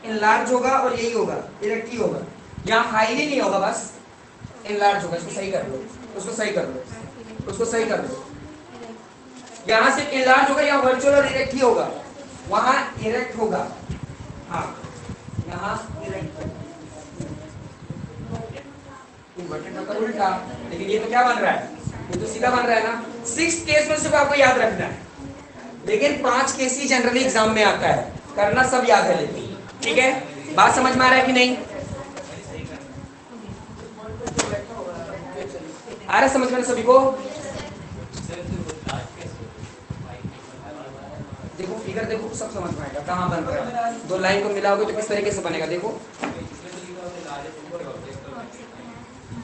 इनलार्ज होगा और यही होगा, इरेक्ट ही होगा। यहाँ हाईली नहीं होगा, बस इनलार्ज होगा। इसको सही कर लो, उसको सही कर लो, उसको सही कर लो। यहाँ से इनलार्ज होगा, यहाँ वर्चुअल और इरेक्ट ही होगा, वहां इरेक्ट होगा। हाँ, यहाँ इरेक्ट, इन्वर्टेड होकर उल्टा। लेकिन ये तो क्या बन रहा है? ये तो सीधा बन रहा है ना। सिक्स्थ केस में सिर्फ आपको याद रखना है, लेकिन 5 केस ही जनरली एग्जाम में आता है, करना सब याद है लेकिन। ठीक है, बात समझ में आ रहा है कि नहीं? आ रहा है समझ में सभी को? देखो फिगर देखो, सब समझ में आएगा कहाँ बन रहा है। 2 लाइन को मिलाओगे तो किस तरीके से बनेगा देखो।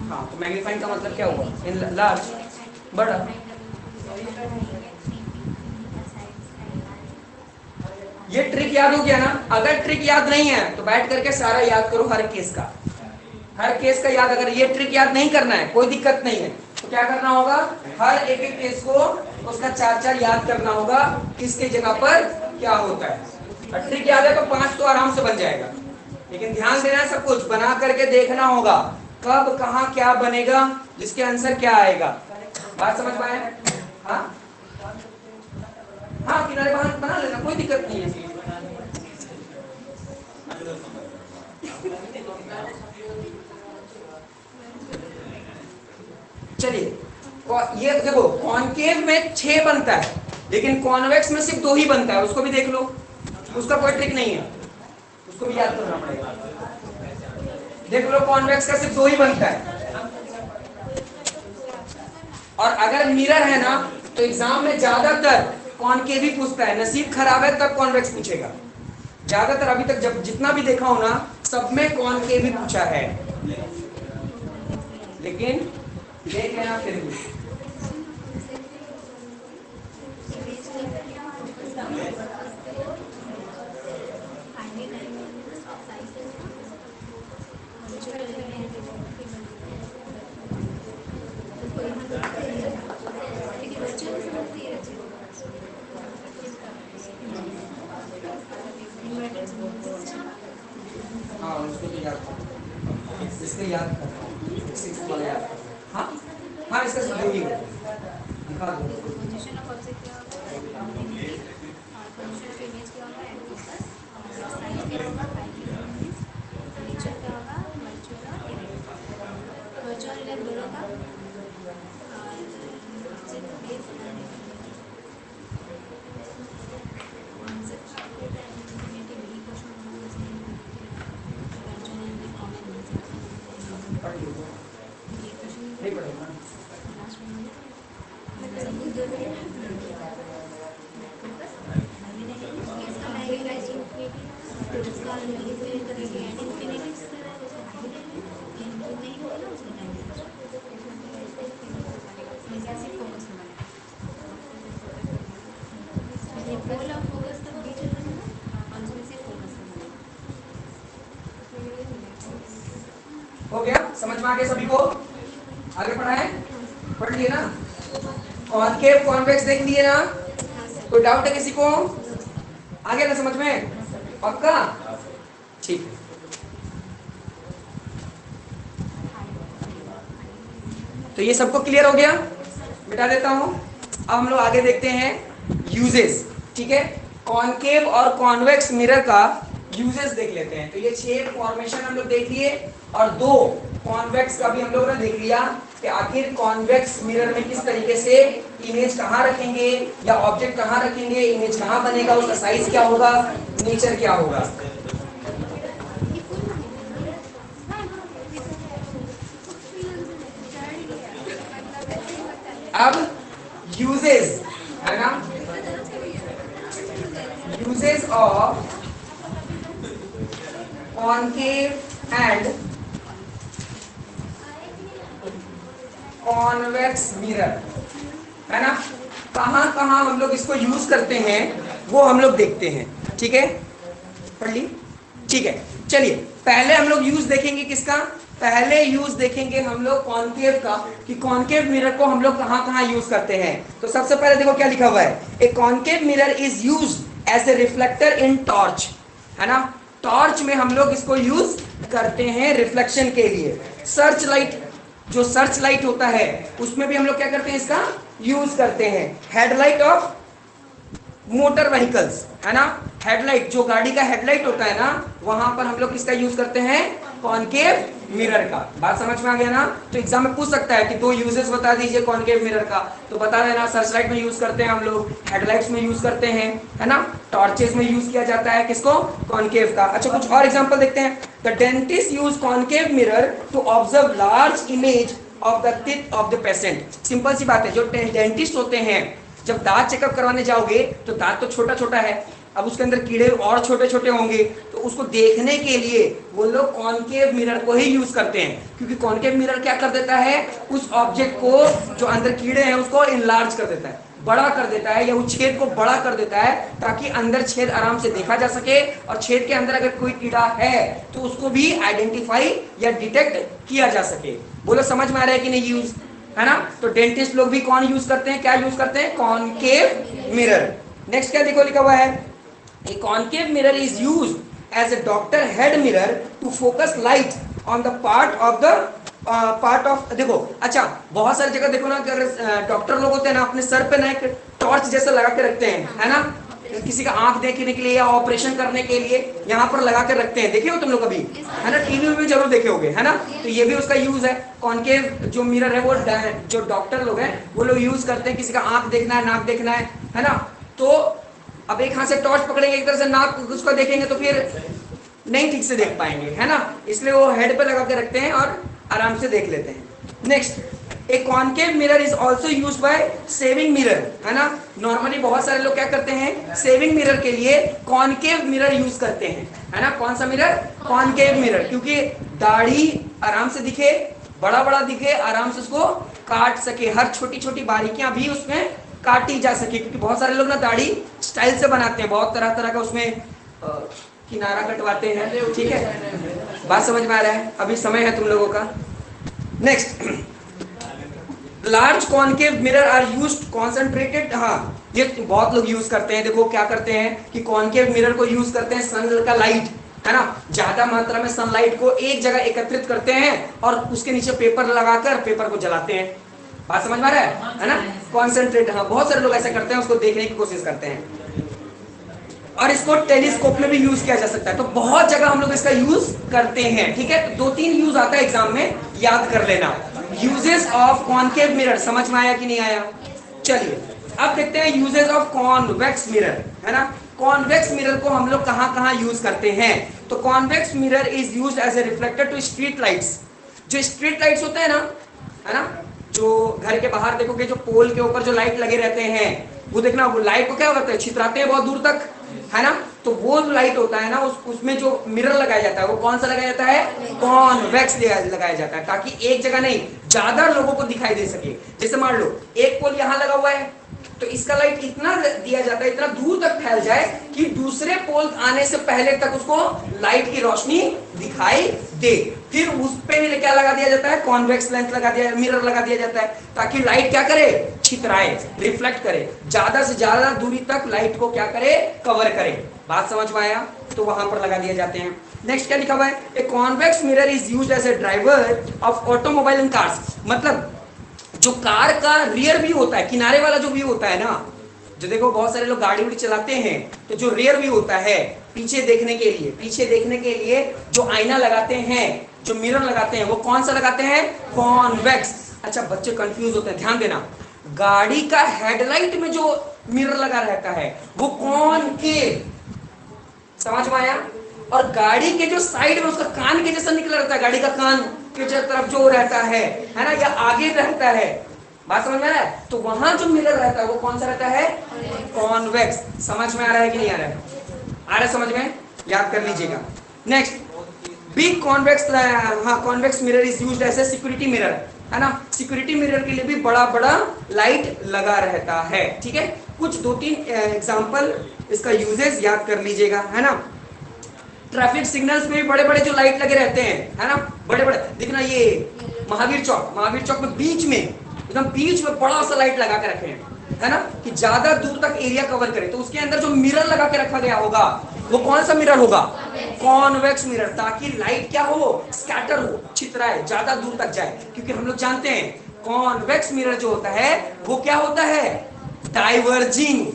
हाँ, तो मैग्नीफाइंग का मतलब क्या हुआ? इन लार्ज, बड़ा। ये ट्रिक याद हो गया ना? अगर ट्रिक याद नहीं है तो बैठ करके सारा याद करो, हर केस का, हर केस का याद। अगर ये ट्रिक याद नहीं करना है, कोई दिक्कत नहीं है, तो क्या करना होगा? हर एक एक केस को उसका 4-4 याद करना होगा, किसके जगह पर क्या होता है। और ट्रिक याद है तो 5 तो आराम से बन जाएगा। लेकिन ध्यान देना है, सब कुछ बना करके देखना होगा, कब कहाँ क्या बनेगा, जिसके आंसर क्या आएगा। बात समझ में आया? हाँ, हाँ किनारे बना लेना, कोई दिक्कत नहीं है। चलिए ये देखो कॉनकेव में 6 बनता है, लेकिन कॉन्वेक्स में सिर्फ 2 ही बनता है, उसको भी देख लो, उसका कोई ट्रिक नहीं है, उसको भी याद करना पड़ेगा। देख लो कॉन्वेक्स का सिर्फ 2 ही बनता है। और अगर मिरर है ना तो एग्जाम में ज्यादातर कॉनकेव ही पूछता है, नसीब खराब है तब कॉन्वेक्स पूछेगा। ज्यादातर अभी तक जब जितना भी देखा हो ना सब में कॉनकेव ही पूछा है, लेकिन देख लेना फिर भी। हाँ उसको तो याद कर, इसके याद कर, 6 वाला याद कर। हाँ हाँ इसका सब ही दिखा दो। पोजीशन ऑफ ऑब्जेक्ट क्या होगा, पोजीशन ऑफ इमेज क्या होगा, एंड फोकस, साइज क्या होगा, नेचर क्या होगा, वर्चुअल और इरेक्ट। वर्चुअल इरेक्ट दोनों का ऑब्जेक्ट बेस नहीं पड़ेगा ना। हो गया, समझ में आ गया सभी को? आगे पढ़ाएं, पढ़ लिए ना? कॉनकेव कॉन्वेक्स देख लिए ना? कोई डाउट है किसी को? आ गया ना समझ में? पक्का? ठीक है। तो ये सबको क्लियर हो गया? मिटा देता हूं। अब हम लोग आगे देखते हैं यूजेस, ठीक है? कॉनकेव और कॉन्वेक्स मिरर का यूजेस देख लेते हैं। तो ये 6 फॉर्मेशन हम लोग देख लिए और 2 कॉन्वेक्स का भी हम लोग ने देख लिया कि आखिर कॉन्वेक्स मिरर में किस तरीके से इमेज कहाँ रखेंगे या ऑब्जेक्ट कहाँ रखेंगे, इमेज कहाँ बनेगा, उसका साइज क्या होगा, नेचर क्या होगा। अब यूजेस है ना, uses of concave and convex mirror है ना, कहां कहां हम लोग इसको यूज करते हैं वो हम लोग देखते हैं। ठीक है, पढ़ ली? ठीक है, चलिए पहले हम लोग यूज देखेंगे किसका? पहले यूज देखेंगे हम लोग कॉनकेव का, कि कॉनकेव मिरर को हम लोग कहां कहां यूज करते हैं। तो सबसे पहले देखो क्या लिखा हुआ है, a concave mirror is use as a reflector in torch, है ना। टॉर्च में हम लोग इसको यूज करते हैं रिफ्लेक्शन के लिए। सर्च लाइट, जो सर्च लाइट होता है उसमें भी हम लोग क्या करते हैं, इसका यूज करते हैं। हेडलाइट ऑफ मोटर व्हीकल्स, है ना, हेडलाइट जो गाड़ी का हेडलाइट होता है ना, वहां पर हम लोग किसका यूज करते हैं, कॉनकेव मिरर का। बात समझ में आ गया ना? तो एग्जाम में पूछ सकता है कि 2 यूजेस बता दीजिए कॉनकेव मिरर का, तो बता देना सर्च लाइट में यूज करते हैं हम लोग, हेडलाइट्स में यूज करते हैं, है ना, टॉर्चेस में यूज किया जाता है किसको, कॉनकेव का। अच्छा कुछ और एग्जांपल देखते हैं। The dentist use concave mirror to observe large image of the teeth of the patient. Simple सी बात है, जो डेंटिस्ट होते हैं जब दांत चेकअप करवाने जाओगे तो दांत तो छोटा छोटा है, अब उसके अंदर कीड़े और छोटे छोटे होंगे, तो उसको देखने के लिए वो लोग कॉनकेव मिरर को ही यूज करते हैं, क्योंकि कॉनकेव मिरर क्या कर देता है, उस ऑब्जेक्ट को जो अंदर कीड़े हैं उसको इनलार्ज कर देता है, बड़ा कर देता है, या उस छेद को बड़ा कर देता है ताकि अंदर छेद आराम से देखा जा सके, और छेद के अंदर अगर कोई कीड़ा है तो उसको भी आइडेंटिफाई या डिटेक्ट किया जा सके। बोलो समझ में आ रहा है कि नहीं यूज, है ना। तो डेंटिस्ट लोग भी कौन यूज करते हैं, क्या यूज करते हैं, कॉनकेव मिरर। नेक्स्ट क्या देखो लिखा हुआ है, a concave mirror is used as a doctor head mirror to focus light on the part of देखो। अच्छा बहुत सारी जगह देखो ना, अगर डॉक्टर लोग होते हैं ना अपने सर पे ना एक टॉर्च जैसा लगा के रखते हैं, है ना, किसी का आंख देखने के लिए या ऑपरेशन करने के लिए यहाँ पर लगा कर रखते हैं, देखे हो तुम लोग कभी, है ना, टीवी में जरूर देखे होगे, है ना। तो ये भी उसका यूज है। कॉनकेव जो मिरर है वो जो डॉक्टर लोग हैं वो लोग यूज करते हैं, किसी का आंख देखना है, नाक देखना है ना। तो अब एक हाथ से टॉर्च पकड़ेंगे, एक तरह से नाक उसको देखेंगे तो फिर नहीं ठीक से देख पाएंगे, है ना, इसलिए वो हेड पे लगा के रखते हैं और आराम से देख लेते हैं। Next, A concave mirror is also use by saving mirror, है ना। नॉर्मली बहुत सारे लोग क्या करते हैं, सेविंग मिरर के लिए कॉनकेव मिरर यूज करते हैं, है ना। कौन सा मिरर, कॉनकेव मिरर, क्योंकि दाढ़ी आराम से दिखे, बड़ा बड़ा दिखे, आराम से उसको काट सके, हर छोटी छोटी बारीकियां भी उसमें काटी जा सके, क्योंकि बहुत सारे लोग ना दाढ़ी स्टाइल से बनाते हैं, बहुत तरह तरह का उसमें किनारा कटवाते हैं, ठीक है, बात समझ में आ रहा है, अभी समय है तुम लोगों का। Next, large concave mirror are used concentrated, हाँ ये बहुत लोग यूज करते हैं। देखो क्या करते हैं कि कॉनकेव मिरर को यूज करते हैं सन का लाइट, है ना, ज्यादा मात्रा में सनलाइट को एक जगह एकत्रित करते हैं और उसके नीचे पेपर लगाकर पेपर को जलाते हैं। बात समझ में आ रहा है ना, कॉन्सेंट्रेट, हाँ बहुत सारे लोग ऐसा करते हैं, उसको देखने की कोशिश करते हैं। और इसको टेलीस्कोप में भी यूज किया जा सकता है, तो बहुत जगह हम लोग इसका यूज करते हैं, ठीक है। तो 2-3 यूज आता है एग्जाम में, याद कर लेना। यूजेस ऑफ कॉनकेव मिरर, समझ में आया कि नहीं आया? चलिए अब देखते हैं यूजेस ऑफ कॉन्वेक्स मिरर, है ना। कॉन्वेक्स मिरर को हम लोग कहां कहां यूज करते हैं? तो convex mirror is used as a reflector to street lights. जो स्ट्रीट लाइट्स होते हैं ना, है ना, जो घर के बाहर देखोगे जो पोल के ऊपर जो लाइट लगे रहते हैं, वो देखना, वो लाइट को क्या करते हैं, छितराते हैं बहुत दूर तक, है ना। तो वो जो लाइट होता है ना, उसमें जो मिरर लगाया जाता है वो कौन सा लगाया जाता है, कॉन्वेक्स लगाया जाता है, ताकि एक जगह नहीं ज्यादा लोगों को दिखाई दे सके। जैसे मान लो एक पोल यहाँ लगा हुआ है, तो इसका लाइट इतना दिया जाता है, इतना दूर तक फैल जाए कि दूसरे पोल आने से पहले तक उसको लाइट की रोशनी दिखाई दे। फिर उस पे क्या लगा दिया जाता है, कॉन्वेक्स लेंस लगा दिया, मिरर लगा दिया जाता है, ताकि लाइट क्या करे, छितराए, रिफ्लेक्ट करे, ज्यादा से ज्यादा दूरी तक लाइट को क्या करे, कवर करे। बात समझ में आया? तो वहां पर लगा दिए जाते हैं। नेक्स्ट क्या लिखा हुआ है, a convex mirror is used as a driver of automobile and cars. मतलब जो कार का रियर व्यू होता है, किनारे वाला जो व्यू होता है ना, जो देखो बहुत सारे लोग गाड़ी उड़ी चलाते हैं, तो जो रियर व्यू होता है पीछे देखने के लिए, पीछे देखने के लिए जो आईना लगाते हैं, जो मिरर लगाते हैं, वो कौन सा लगाते हैं, कॉन्वेक्स। अच्छा बच्चे कंफ्यूज होते हैं, ध्यान देना, गाड़ी का हेडलाइट में जो मिरर लगा रहता है वो कॉनकेव, समझ में आया? और गाड़ी के जो साइड में उसका कान के जैसा निकला रहता है, गाड़ी का कान के तरफ जो रहता है ना, या आगे रहता है, बात समझ में आ रहा है? तो वहां जो मिरर रहता है वो कौन सा रहता है, कॉन्वेक्स। समझ में आ रहा है कि नहीं आ रहा है? आ रहा है समझ में? याद कर लीजिएगा। नेक्स्ट, बिग कॉन्वेक्स, हाँ convex mirror is used as a security mirror, है ना। सिक्योरिटी मिरर के लिए भी बड़ा बड़ा लाइट लगा रहता है, ठीक है। कुछ 2-3 एग्जांपल इसका यूजेस याद कर लीजिएगा, है ना। ट्रैफिक सिग्नल्स में भी बड़े बड़े जो लाइट लगे रहते हैं, है ना, बड़े बड़े, देखना ये महावीर चौक में बीच में, एकदम बीच में बड़ा सा लाइट लगा के रखे हैं, है ना, कि ज्यादा दूर तक एरिया कवर करे। तो उसके अंदर जो मिरर लगा के रखा गया होगा वो कौन सा मिरर होगा, कॉन्वेक्स मिरर, ताकि लाइट क्या हो, स्कैटर हो, छितराए, ज्यादा दूर तक जाए। क्योंकि हम लोग जानते हैं कॉन्वेक्स मिरर जो होता है वो क्या होता है, डाइवर्जिंग,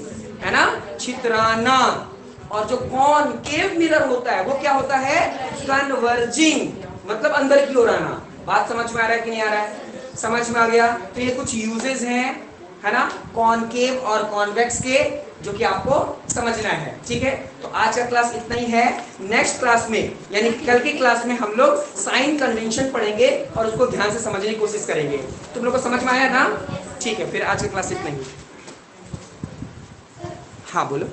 है ना, छितराना। और जो कॉनकेव मिरर होता है वो क्या होता है, कन्वर्जिंग, मतलब अंदर की ओर आना। बात समझ में आ रहा है कि नहीं आ रहा है? समझ में आ गया? तो ये कुछ यूजेस हैं, है ना, कॉनकेव और कॉन्वेक्स के, जो कि आपको समझना है, ठीक है। तो आज का क्लास इतना ही है। नेक्स्ट क्लास में यानी कल की क्लास में हम लोग साइन कन्वेंशन पढ़ेंगे और उसको ध्यान से समझने की कोशिश करेंगे। तुम लोग को समझ में आया ना? ठीक है, फिर आज का क्लास इतना ही। हाँ बोलो।